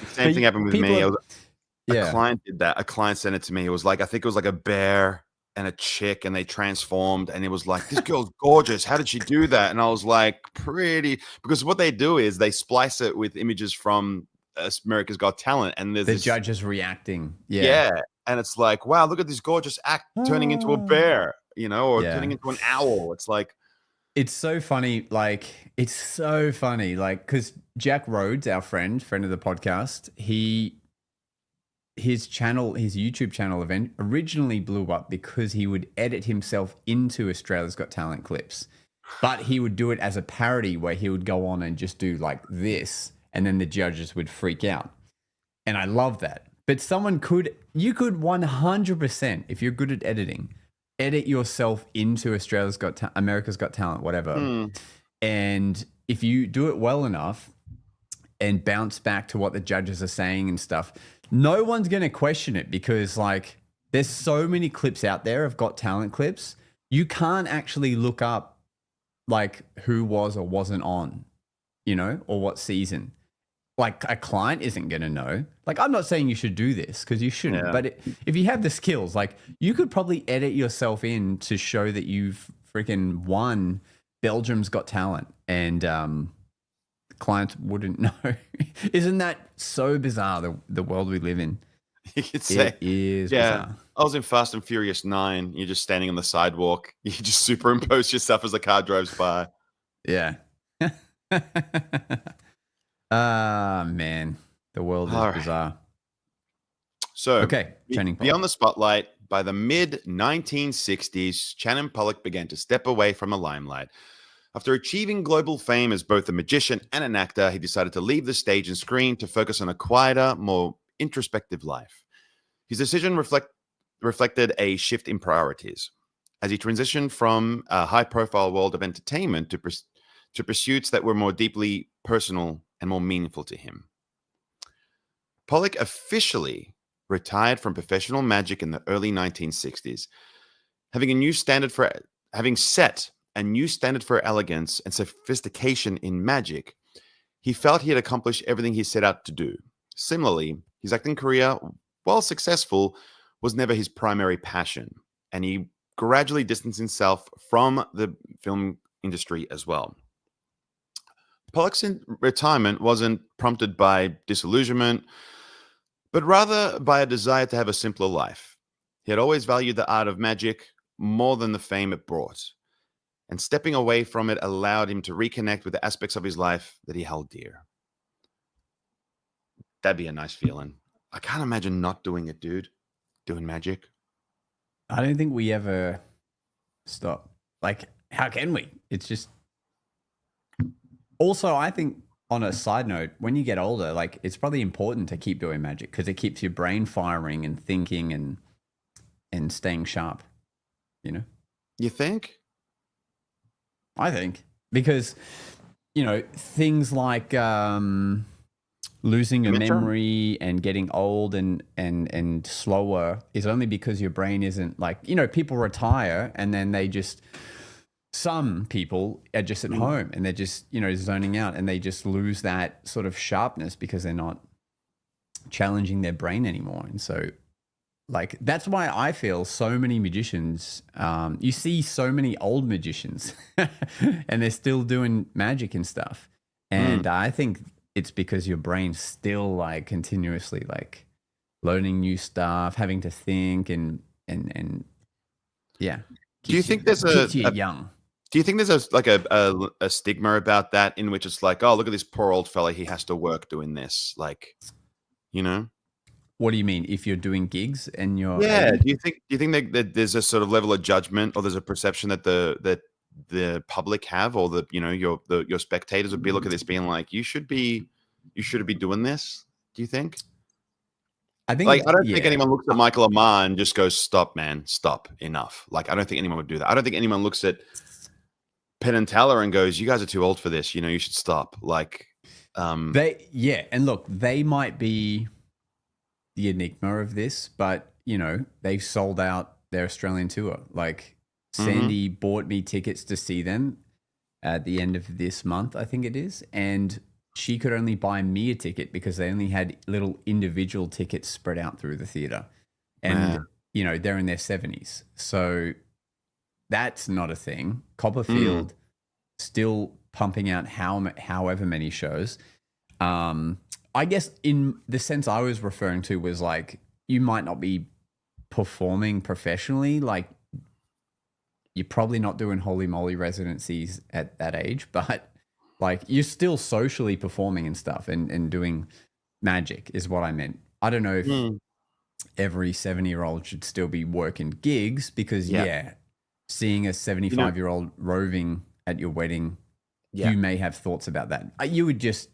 Speaker 3: Same thing happened with me. A client did that. A client sent it to me. It was like, I think it was like a bear and a chick, and they transformed, and it was like, this girl's gorgeous. How did she do that? And I was like, pretty, because what they do is they splice it with images from America's Got Talent, and there's
Speaker 2: the judges reacting.
Speaker 3: And it's like, wow, look at this gorgeous act turning into a bear, or turning into an owl. It's like,
Speaker 2: it's so funny. Like, because Jack Rhodes, our friend of the podcast, his YouTube channel event originally blew up because he would edit himself into Australia's Got Talent clips. But he would do it as a parody where he would go on and just do like this, and then the judges would freak out. And I love that. But you could 100%, if you're good at editing, edit yourself into America's Got Talent, whatever. And if you do it well enough and bounce back to what the judges are saying and stuff, no one's going to question it, because like there's so many clips out there of Got Talent clips. You can't actually look up like who was or wasn't on, or what season. Like a client isn't going to know. Like, I'm not saying you should do this, because you shouldn't. Yeah. But if you have the skills, like you could probably edit yourself in to show that you've freaking won Belgium's Got Talent, and clients wouldn't know. Isn't that so bizarre, the world we live in?
Speaker 3: You could say.
Speaker 2: It is bizarre.
Speaker 3: I was in Fast and Furious 9. You're just standing on the sidewalk. You just superimpose yourself as the car drives by.
Speaker 2: Yeah. Man, the world is bizarre.
Speaker 3: So,
Speaker 2: okay, Channing Pollock.
Speaker 3: Beyond the spotlight, by the mid-1960s, Channing Pollock began to step away from the limelight. After achieving global fame as both a magician and an actor, he decided to leave the stage and screen to focus on a quieter, more introspective life. His decision reflected a shift in priorities as he transitioned from a high-profile world of entertainment to pursuits that were more deeply personal and more meaningful to him. Pollock officially retired from professional magic in the early 1960s, having set a new standard for elegance and sophistication in magic. He felt he had accomplished everything he set out to do. Similarly, his acting career, while successful, was never his primary passion, and he gradually distanced himself from the film industry as well. Pollock's retirement wasn't prompted by disillusionment, but rather by a desire to have a simpler life. He had always valued the art of magic more than the fame it brought, and stepping away from it allowed him to reconnect with the aspects of his life that he held dear. That'd be a nice feeling. I can't imagine not doing it, dude. Doing magic.
Speaker 2: I don't think we ever stop. Like, how can we? It's just... Also, I think on a side note, when you get older, like it's probably important to keep doing magic because it keeps your brain firing and thinking and staying sharp,
Speaker 3: You think?
Speaker 2: I think. Because, things like losing your memory and getting old and slower is only because your brain isn't like, people retire and then they just... Some people are just at home and they're just, zoning out, and they just lose that sort of sharpness because they're not challenging their brain anymore. And so, like, that's why I feel so many magicians, you see so many old magicians and they're still doing magic and stuff. And I think it's because your brain's still like continuously like learning new stuff, having to think and yeah.
Speaker 3: Do you think there's
Speaker 2: young?
Speaker 3: Do you think there's a stigma about that, in which it's like, oh, look at this poor old fella, he has to work doing this, like,
Speaker 2: What do you mean? If you're doing gigs and you're
Speaker 3: Do you think that there's a sort of level of judgment, or there's a perception that the public have, or your spectators would be looking at this being like, you should be doing this? Do you think? I don't think anyone looks at Michael Amar and just goes, stop, man, stop, enough. Like, I don't think anyone would do that. I don't think anyone looks at Penn and Teller and goes, you guys are too old for this. You should stop. Like,
Speaker 2: and look, they might be the enigma of this, but they've sold out their Australian tour. Like, Sandy bought me tickets to see them at the end of this month, I think it is, and she could only buy me a ticket because they only had little individual tickets spread out through the theater. And, they're in their 70s. So that's not a thing. Copperfield still pumping out however many shows. I guess in the sense I was referring to was like, you might not be performing professionally. Like, you're probably not doing holy moly residencies at that age, but like you're still socially performing and stuff and doing magic is what I meant. I don't know if every 70-year-old should still be working gigs because seeing a 75-year-old roving at your wedding,
Speaker 3: Yeah.
Speaker 2: you may have thoughts about that. You would just,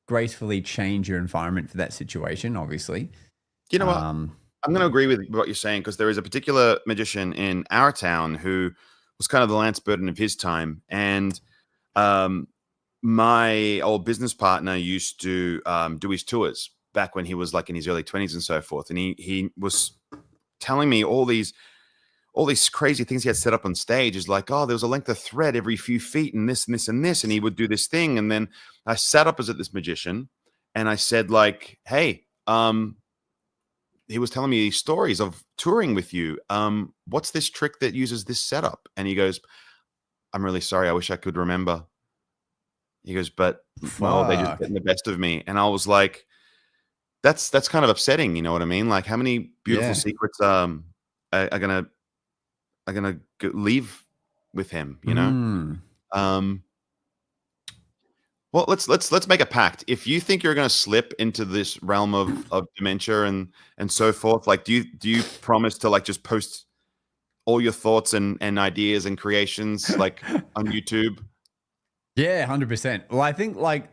Speaker 2: gracefully change your environment for that situation, obviously.
Speaker 3: You know what? I'm going to agree with what you're saying, because there is a particular magician in our town who was kind of the Lance Burton of his time. And my old business partner used to do his tours back when he was like in his early 20s and so forth. And he was telling me all these crazy things he had set up on stage. Is like, oh, there was a length of thread every few feet and this and this and this. And he would do this thing. And then I sat up as this magician and I said like, hey, he was telling me these stories of touring with you. What's this trick that uses this setup? And he goes, I'm really sorry. I wish I could remember. He goes, but well, they just getting the best of me. And I was like, that's kind of upsetting. You know what I mean? Like, how many beautiful secrets are gonna leave with him? You know. Well, let's make a pact. If you think you're going to slip into this realm of dementia and so forth, like, do you promise to like just post all your thoughts and ideas and creations like on YouTube?
Speaker 2: Yeah, 100%. Well, I think like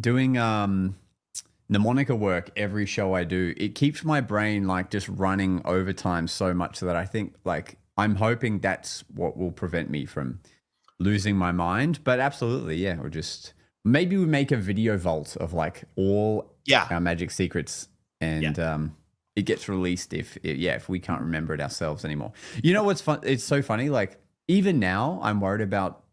Speaker 2: doing mnemonica work every show I do, it keeps my brain like just running overtime so much that I think like I'm hoping that's what will prevent me from losing my mind. But absolutely, yeah, or just maybe we make a video vault of like all our magic secrets, and it gets released if we can't remember it ourselves anymore. You know what's fun? It's so funny. Like even now, I'm worried about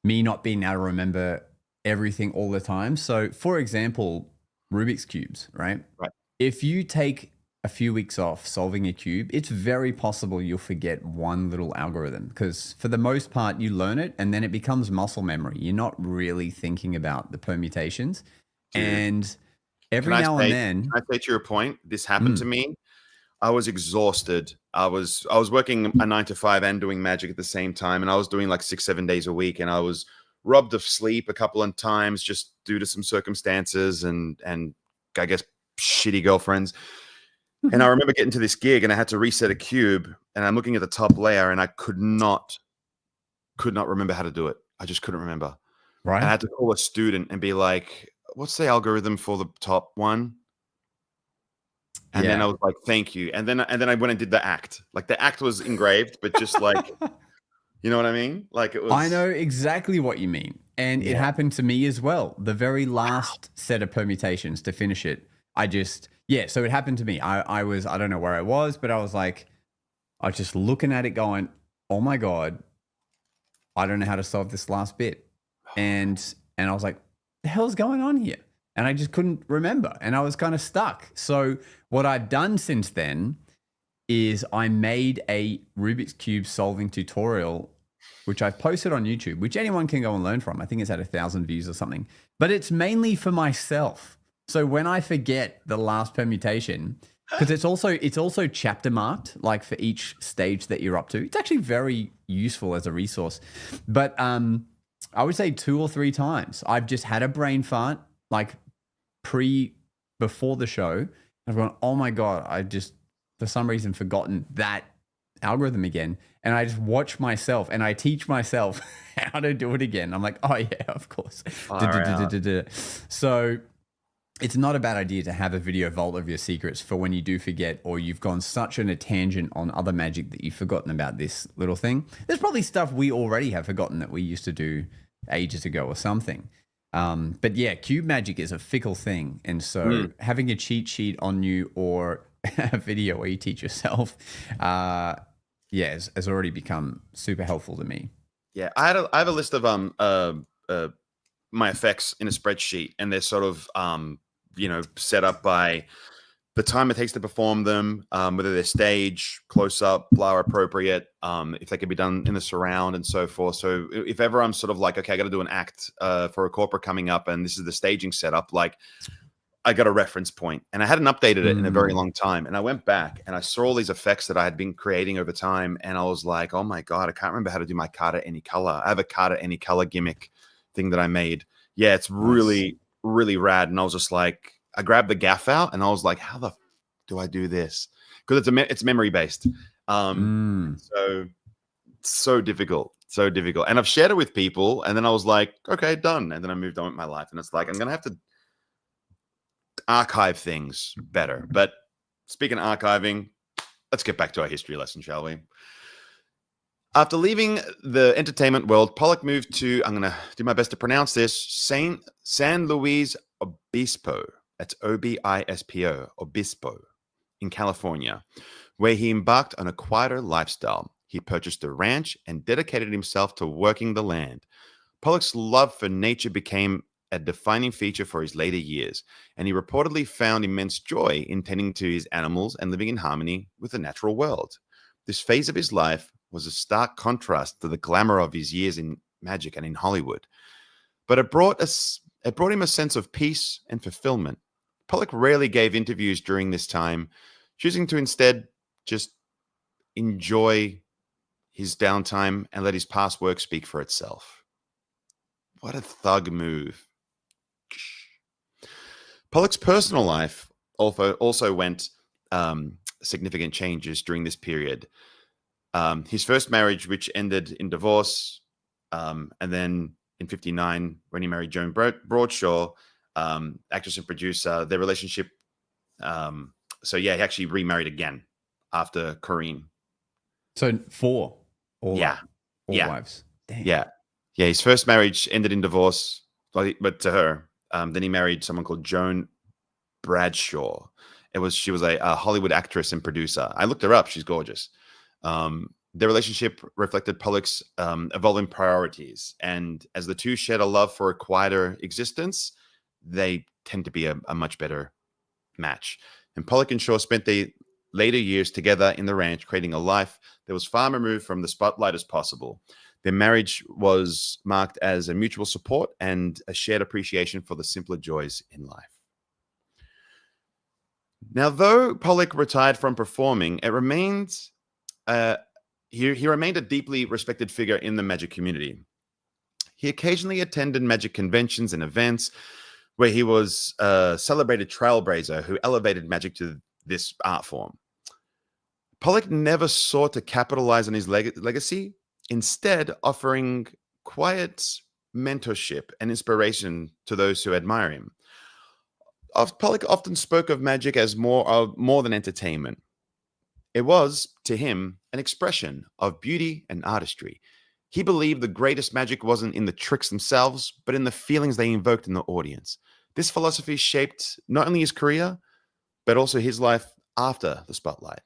Speaker 2: me not being able to remember everything all the time. So, for example, Rubik's cubes, right?
Speaker 3: Right.
Speaker 2: If you take a few weeks off solving a cube, it's very possible you'll forget one little algorithm, because for the most part you learn it and then it becomes muscle memory. You're not really thinking about the permutations. Dude, and every now and then,
Speaker 3: can I say to your point, this happened to me. I was exhausted. I was working a 9 to 5 and doing magic at the same time, and I was doing like 6-7 days a week, and I was robbed of sleep a couple of times just due to some circumstances and I guess shitty girlfriends. And I remember getting to this gig and I had to reset a cube, and I'm looking at the top layer and I could not remember how to do it. I just couldn't remember.
Speaker 2: Right.
Speaker 3: And I had to call a student and be like, what's the algorithm for the top one? And then I was like, thank you. And then I went and did the act. Like the act was engraved, but just like, you know what I mean? Like it was.
Speaker 2: I know exactly what you mean. And it happened to me as well. The very last set of permutations to finish it, so it happened to me. I don't know where I was, but I was just looking at it going, oh my God, I don't know how to solve this last bit. And I was like, the hell's going on here? And I just couldn't remember. And I was kind of stuck. So what I've done since then is I made a Rubik's Cube solving tutorial, which I've posted on YouTube, which anyone can go and learn from. I think it's at 1,000 views or something. But it's mainly for myself. So when I forget the last permutation, because it's also chapter marked, like for each stage that you're up to. It's actually very useful as a resource. But I would say 2 or 3 times I've just had a brain fart, like before the show. I've gone, oh my God, I just for some reason forgotten that algorithm again. And I just watch myself and I teach myself how to do it again. I'm like, oh yeah, of course. So it's not a bad idea to have a video vault of your secrets for when you do forget, or you've gone such a tangent on other magic that you've forgotten about this little thing. There's probably stuff we already have forgotten that we used to do ages ago or something. But yeah, cube magic is a fickle thing. And so having a cheat sheet on you or a video where you teach yourself, has already become super helpful to me.
Speaker 3: Yeah, I have a list of my effects in a spreadsheet, and they're sort of set up by the time it takes to perform them, whether they're stage, close up, blur appropriate, if they can be done in the surround and so forth. So if ever I'm sort of like, okay, I got to do an act for a corporate coming up, and this is the staging setup, like I got a reference point, and I hadn't updated it in a very long time. And I went back and I saw all these effects that I had been creating over time, and I was like, oh my God, I can't remember how to do my Carta Any Color. I have a Carta Any Color gimmick thing that I made. Yeah, it's really, really rad. And I was just like, I grabbed the gaff out and I was like, how the do I do this? Because it's memory based. So difficult. So difficult. And I've shared it with people, and then I was like, okay, done. And then I moved on with my life. And it's like, I'm going to have to archive things better. But speaking of archiving, let's get back to our history lesson, shall we? After leaving the entertainment world, Pollock moved to, I'm going to do my best to pronounce this, San Luis Obispo. That's Obispo, Obispo, in California, where he embarked on a quieter lifestyle. He purchased a ranch and dedicated himself to working the land. Pollock's love for nature became a defining feature for his later years, and he reportedly found immense joy in tending to his animals and living in harmony with the natural world. This phase of his life was a stark contrast to the glamour of his years in magic and in Hollywood, but it brought him a sense of peace and fulfillment. Pollock rarely gave interviews during this time, choosing to instead just enjoy his downtime and let his past work speak for itself. What a thug move. Pollock's personal life also went significant changes during this period. His first marriage, which ended in divorce, and then in 1959, when he married Joan Broadshaw, actress and producer, their relationship. He actually remarried again after Corinne.
Speaker 2: So 4. All wives. Damn.
Speaker 3: Yeah. His first marriage ended in divorce, but to her. Then he married someone called Joan Bradshaw. She was a Hollywood actress and producer. I looked her up. She's gorgeous. Their relationship reflected Pollock's evolving priorities, and as the two shared a love for a quieter existence, they tend to be a much better match. And Pollock and Shaw spent their later years together in the ranch, creating a life that was far removed from the spotlight as possible. Their marriage was marked as a mutual support and a shared appreciation for the simpler joys in life. Now, though Pollock retired from performing, he remained a deeply respected figure in the magic community. He occasionally attended magic conventions and events where he was a celebrated trailblazer who elevated magic to this art form. Pollock never sought to capitalize on his legacy, instead offering quiet mentorship and inspiration to those who admire him. Pollock often spoke of magic as more than entertainment. It was, to him, an expression of beauty and artistry. He believed the greatest magic wasn't in the tricks themselves, but in the feelings they invoked in the audience. This philosophy shaped not only his career, but also his life after the spotlight.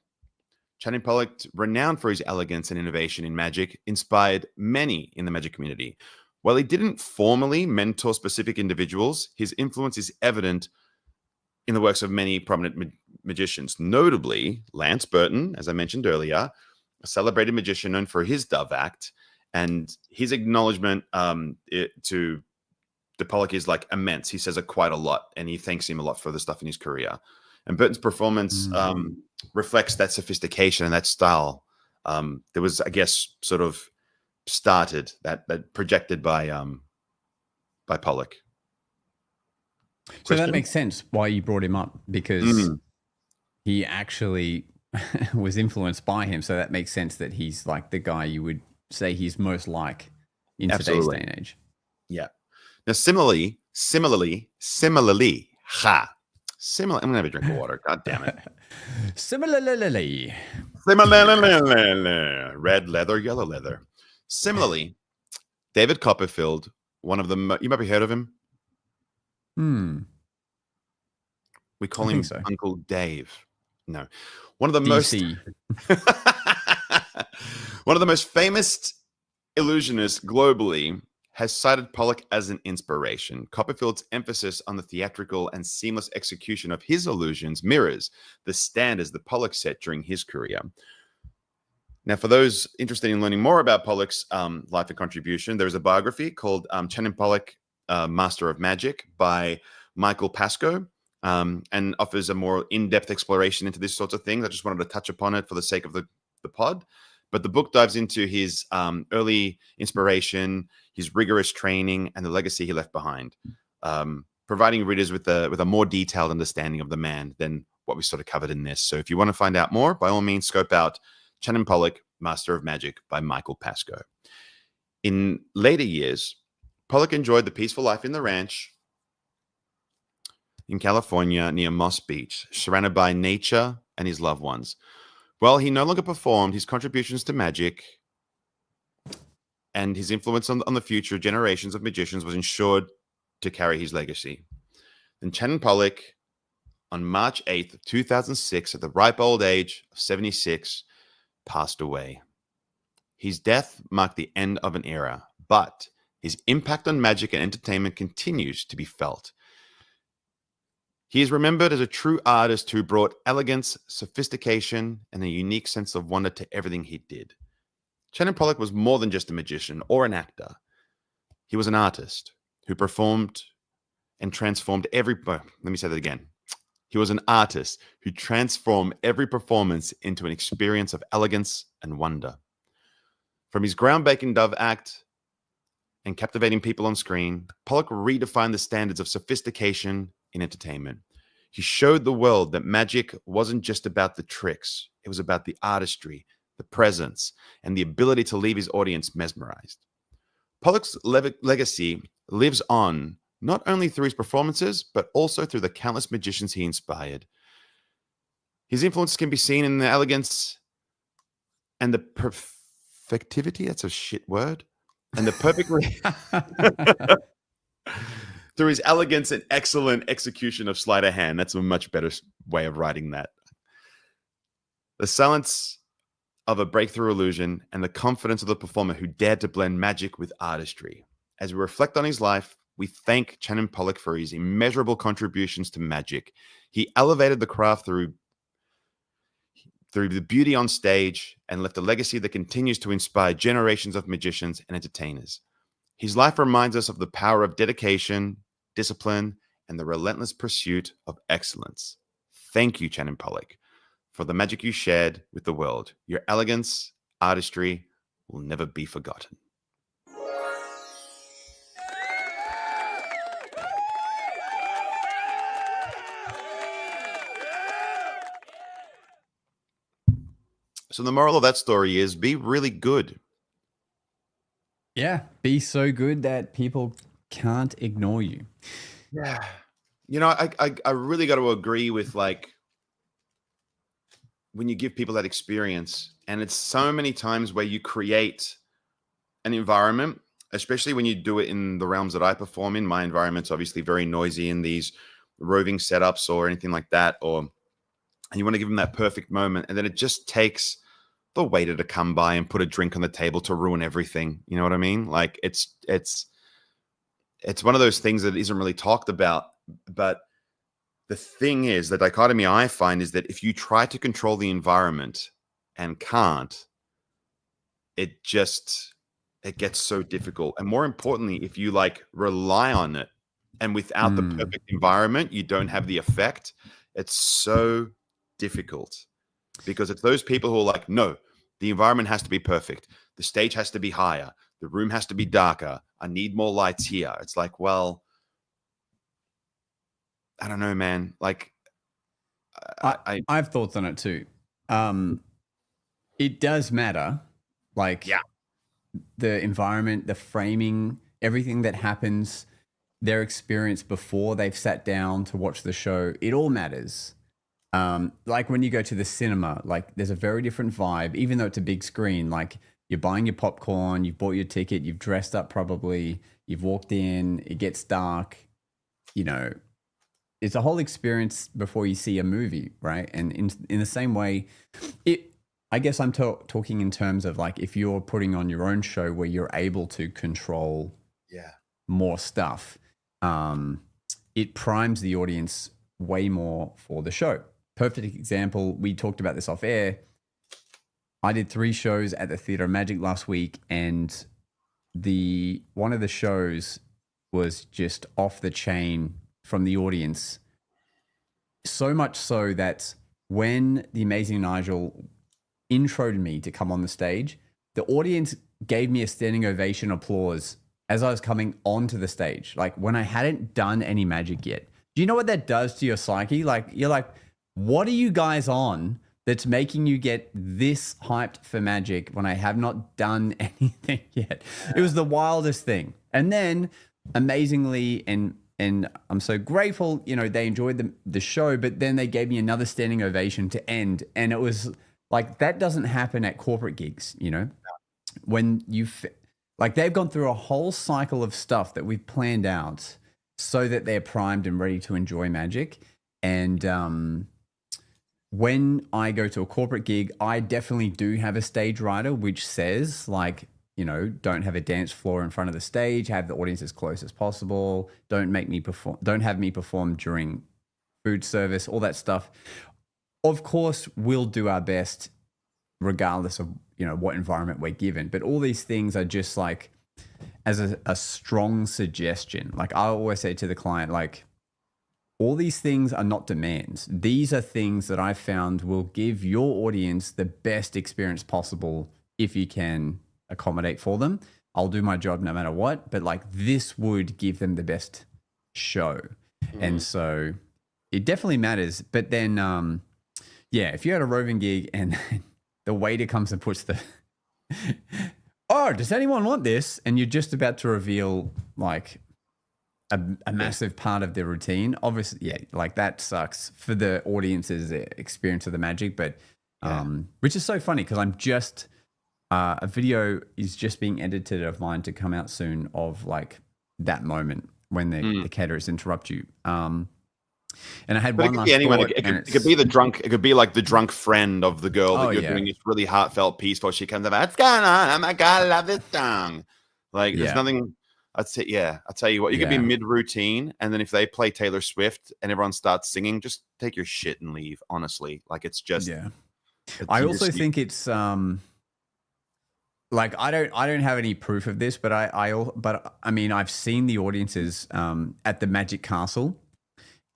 Speaker 3: Channing Pollock, renowned for his elegance and innovation in magic, inspired many in the magic community. While he didn't formally mentor specific individuals, his influence is evident in the works of many prominent magicians, notably Lance Burton, as I mentioned earlier, a celebrated magician known for his Dove Act, and his acknowledgement to Pollock is like immense. He says it quite a lot, and he thanks him a lot for the stuff in his career. And Burton's performance reflects that sophistication and that style that was, I guess, sort of started, that projected by Pollock.
Speaker 2: So that makes sense why you brought him up, because he actually was influenced by him. So that makes sense that he's like the guy you would say he's most like in today's day and age.
Speaker 3: Yeah. Now, similarly, I'm going to have a drink of water. God damn it.
Speaker 2: Similarly.
Speaker 3: Red leather, yellow leather. Similarly, David Copperfield, one of the, you might have heard of him. We call him Uncle Dave. No. One of the most famous illusionists globally has cited Pollock as an inspiration. Copperfield's emphasis on the theatrical and seamless execution of his illusions mirrors the standards that Pollock set during his career. Now, for those interested in learning more about Pollock's life and contribution, there is a biography called Channing Pollock, Master of Magic by Michael Pascoe, and offers a more in-depth exploration into these sorts of things. I just wanted to touch upon it for the sake of the pod. But the book dives into his early inspiration, his rigorous training, and the legacy he left behind, providing readers with a more detailed understanding of the man than what we sort of covered in this. So if you want to find out more, by all means, scope out Channing Pollock, Master of Magic by Michael Pascoe. In later years, Pollock enjoyed the peaceful life in the ranch in California near Moss Beach, surrounded by nature and his loved ones. While he no longer performed, his contributions to magic and his influence on the future generations of magicians was ensured to carry his legacy. And Channing Pollock, on March 8th, 2006, at the ripe old age of 76, passed away. His death marked the end of an era, but his impact on magic and entertainment continues to be felt. He is remembered as a true artist who brought elegance, sophistication, and a unique sense of wonder to everything he did. Channing Pollock was more than just a magician or an actor. He was an artist who performed and transformed every... Let me say that again. He was an artist who transformed every performance into an experience of elegance and wonder. From his groundbreaking Dove act and captivating people on screen, Pollock redefined the standards of sophistication in entertainment. He showed the world that magic wasn't just about the tricks. It was about the artistry, the presence, and the ability to leave his audience mesmerized. Pollock's legacy lives on not only through his performances, but also through the countless magicians he inspired. His influence can be seen in the elegance and the perfectivity. That's a shit word. And the perfect through his elegance and excellent execution of sleight of hand. That's a much better way of writing that. The silence of a breakthrough illusion and the confidence of the performer who dared to blend magic with artistry. As we reflect on his life, we thank Channing Pollock for his immeasurable contributions to magic. He elevated the craft through the beauty on stage and left a legacy that continues to inspire generations of magicians and entertainers. His life reminds us of the power of dedication, discipline, and the relentless pursuit of excellence. Thank you, Channing Pollock, for the magic you shared with the world. Your elegance, artistry will never be forgotten. So the moral of that story is be really good.
Speaker 2: Yeah, be so good that people can't ignore you.
Speaker 3: Yeah. You know, I really got to agree with, like, when you give people that experience, and it's so many times where you create an environment, especially when you do it in the realms that I perform in. My environment's obviously very noisy in these roving setups or anything like that, and you want to give them that perfect moment, and then it just takes the waiter to come by and put a drink on the table to ruin everything. You know what I mean? Like it's one of those things that isn't really talked about. But the thing is, the dichotomy I find is that if you try to control the environment and can't, it gets so difficult. And more importantly, if you like rely on it and without the perfect environment, you don't have the effect. It's so difficult. Because it's those people who are like, no, the environment has to be perfect. The stage has to be higher. The room has to be darker. I need more lights here. It's like, well, I don't know, man. Like,
Speaker 2: I have thoughts on it too. It does matter. Like,
Speaker 3: yeah,
Speaker 2: the environment, the framing, everything that happens, their experience before they've sat down to watch the show, it all matters. Like when you go to the cinema, like there's a very different vibe, even though it's a big screen. Like you're buying your popcorn, you've bought your ticket, you've dressed up probably, you've walked in, it gets dark, you know, it's a whole experience before you see a movie, right? And in the same way, I guess I'm talking in terms of like if you're putting on your own show where you're able to control more stuff, it primes the audience way more for the show. Perfect example, we talked about this off air. I did 3 shows at the Theatre of Magic last week, and one of the shows was just off the chain from the audience. So much so that when the amazing Nigel introed me to come on the stage, the audience gave me a standing ovation applause as I was coming onto the stage, like when I hadn't done any magic yet. Do you know what that does to your psyche? Like, you're like, what are you guys on? that's making you get this hyped for magic when I have not done anything yet? It was the wildest thing. And then amazingly, and I'm so grateful, you know, they enjoyed the show, but then they gave me another standing ovation to end. And it was like, that doesn't happen at corporate gigs, you know, when like they've gone through a whole cycle of stuff that we've planned out so that they're primed and ready to enjoy magic. And when I go to a corporate gig, I definitely do have a stage rider, which says like, you know, don't have a dance floor in front of the stage, have the audience as close as possible. Don't have me perform during food service, all that stuff. Of course, we'll do our best regardless of, you know, what environment we're given. But all these things are just like as a strong suggestion. Like I always say to the client, like, all these things are not demands. These are things that I found will give your audience the best experience possible if you can accommodate for them. I'll do my job no matter what, but like this would give them the best show. And so it definitely matters. But then, yeah, if you're at a roving gig and the waiter comes and puts the, oh, does anyone want this? And you're just about to reveal like a massive part of their routine. Obviously, yeah, like that sucks for the audience's experience of the magic. But which is so funny because I'm just, a video is just being edited of mine to come out soon of like that moment when the caterers interrupt you. And I had one last thought.
Speaker 3: It could be the drunk. It could be like the drunk friend of the girl that you're doing this really heartfelt piece for. She comes up, what's going on? Oh my God, I love this song. Like there's nothing. I'll tell you what, you could be mid-routine, and then if they play Taylor Swift and everyone starts singing, just take your shit and leave, honestly. Like, it's just... Yeah.
Speaker 2: I also think it's... like, I don't have any proof of this, but I mean, I've seen the audiences at the Magic Castle,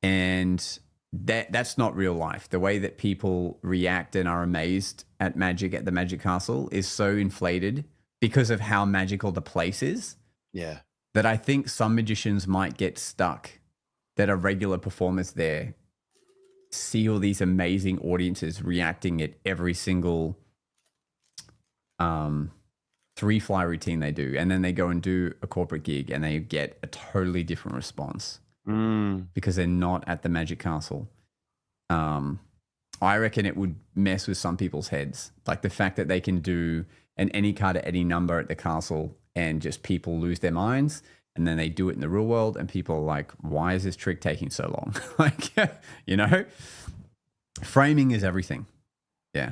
Speaker 2: and that's not real life. The way that people react and are amazed at magic at the Magic Castle is so inflated because of how magical the place is.
Speaker 3: Yeah.
Speaker 2: That I think some magicians might get stuck that are regular performers there, see all these amazing audiences reacting at every single 3-fly routine they do. And then they go and do a corporate gig and they get a totally different response because they're not at the Magic Castle. I reckon it would mess with some people's heads. Like the fact that they can do an any card at any number at the castle and just people lose their minds, and then they do it in the real world and people are like, why is this trick taking so long? Like, you know, framing is everything. Yeah.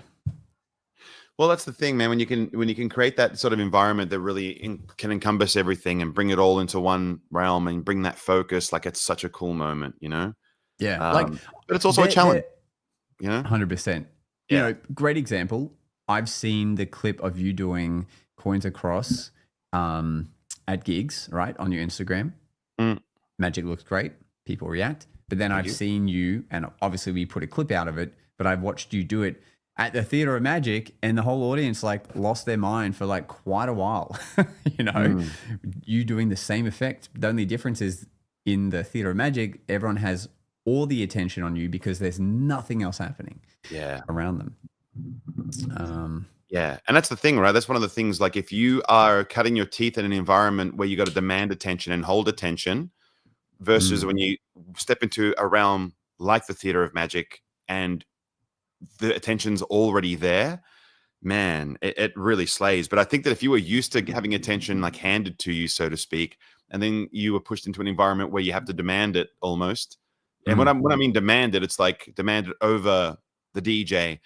Speaker 3: Well, that's the thing, man. When you can create that sort of environment that really can encompass everything and bring it all into one realm and bring that focus, like it's such a cool moment, you know?
Speaker 2: Yeah.
Speaker 3: But it's also a challenge, you know?
Speaker 2: 100%. You know, great example. I've seen the clip of you doing coins across at gigs, right, on your Instagram. Magic looks great. People react. But then I've seen you, and obviously we put a clip out of it, but I've watched you do it at the Theatre of Magic, and the whole audience like lost their mind for like quite a while. You know, you doing the same effect. The only difference is in the Theatre of Magic, everyone has all the attention on you because there's nothing else happening around them.
Speaker 3: Yeah. And that's the thing, right? That's one of the things, like if you are cutting your teeth in an environment where you got to demand attention and hold attention versus when you step into a realm like the Theatre of Magic and the attention's already there, man, it really slays. But I think that if you were used to having attention like handed to you, so to speak, and then you were pushed into an environment where you have to demand it almost. And when I mean demand it, it's like demanded over the DJ,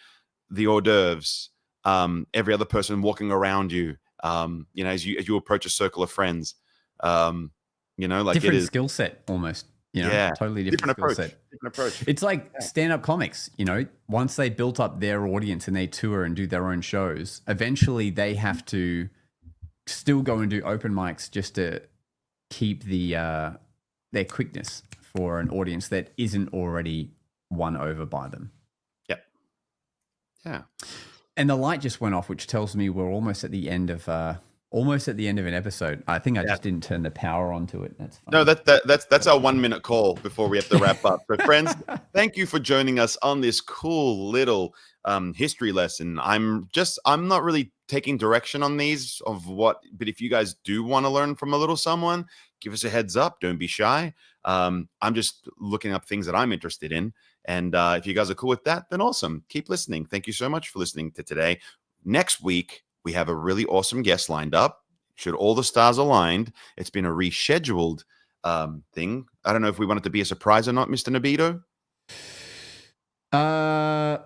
Speaker 3: the hors d'oeuvres, every other person walking around you, you know, as you approach a circle of friends, you know, like
Speaker 2: different skill set almost, you know, totally different skill set.
Speaker 3: Different approach.
Speaker 2: It's like stand-up comics, you know, once they built up their audience and they tour and do their own shows, eventually they have to still go and do open mics just to keep their quickness for an audience that isn't already won over by them.
Speaker 3: Yep. Yeah.
Speaker 2: And the light just went off, which tells me we're almost at the end of an episode. I think I just didn't turn the power onto it. That's fine.
Speaker 3: No, that's our 1 minute call before we have to wrap up. But friends, thank you for joining us on this cool little history lesson. I'm not really taking direction on these but if you guys do want to learn from a little someone, give us a heads up. Don't be shy. I'm just looking up things that I'm interested in. And if you guys are cool with that, then awesome. Keep listening. Thank you so much for listening to today. Next week, we have a really awesome guest lined up. Should all the stars aligned, it's been a rescheduled thing. I don't know if we want it to be a surprise or not, Mr. Nabito.
Speaker 2: I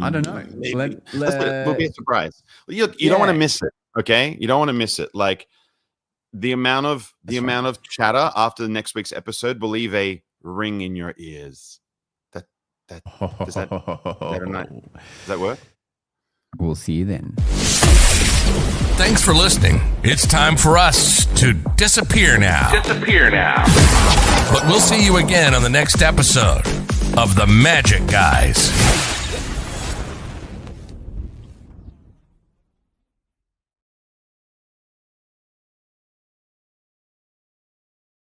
Speaker 2: don't know.
Speaker 3: It'll be a surprise. You don't want to miss it, okay? You don't want to miss it. Like the amount of chatter after the next week's episode will leave a ring in your ears. Does that work?
Speaker 2: We'll see you then.
Speaker 1: Thanks for listening. It's time for us to disappear now. But we'll see you again on the next episode of The Magic Guys.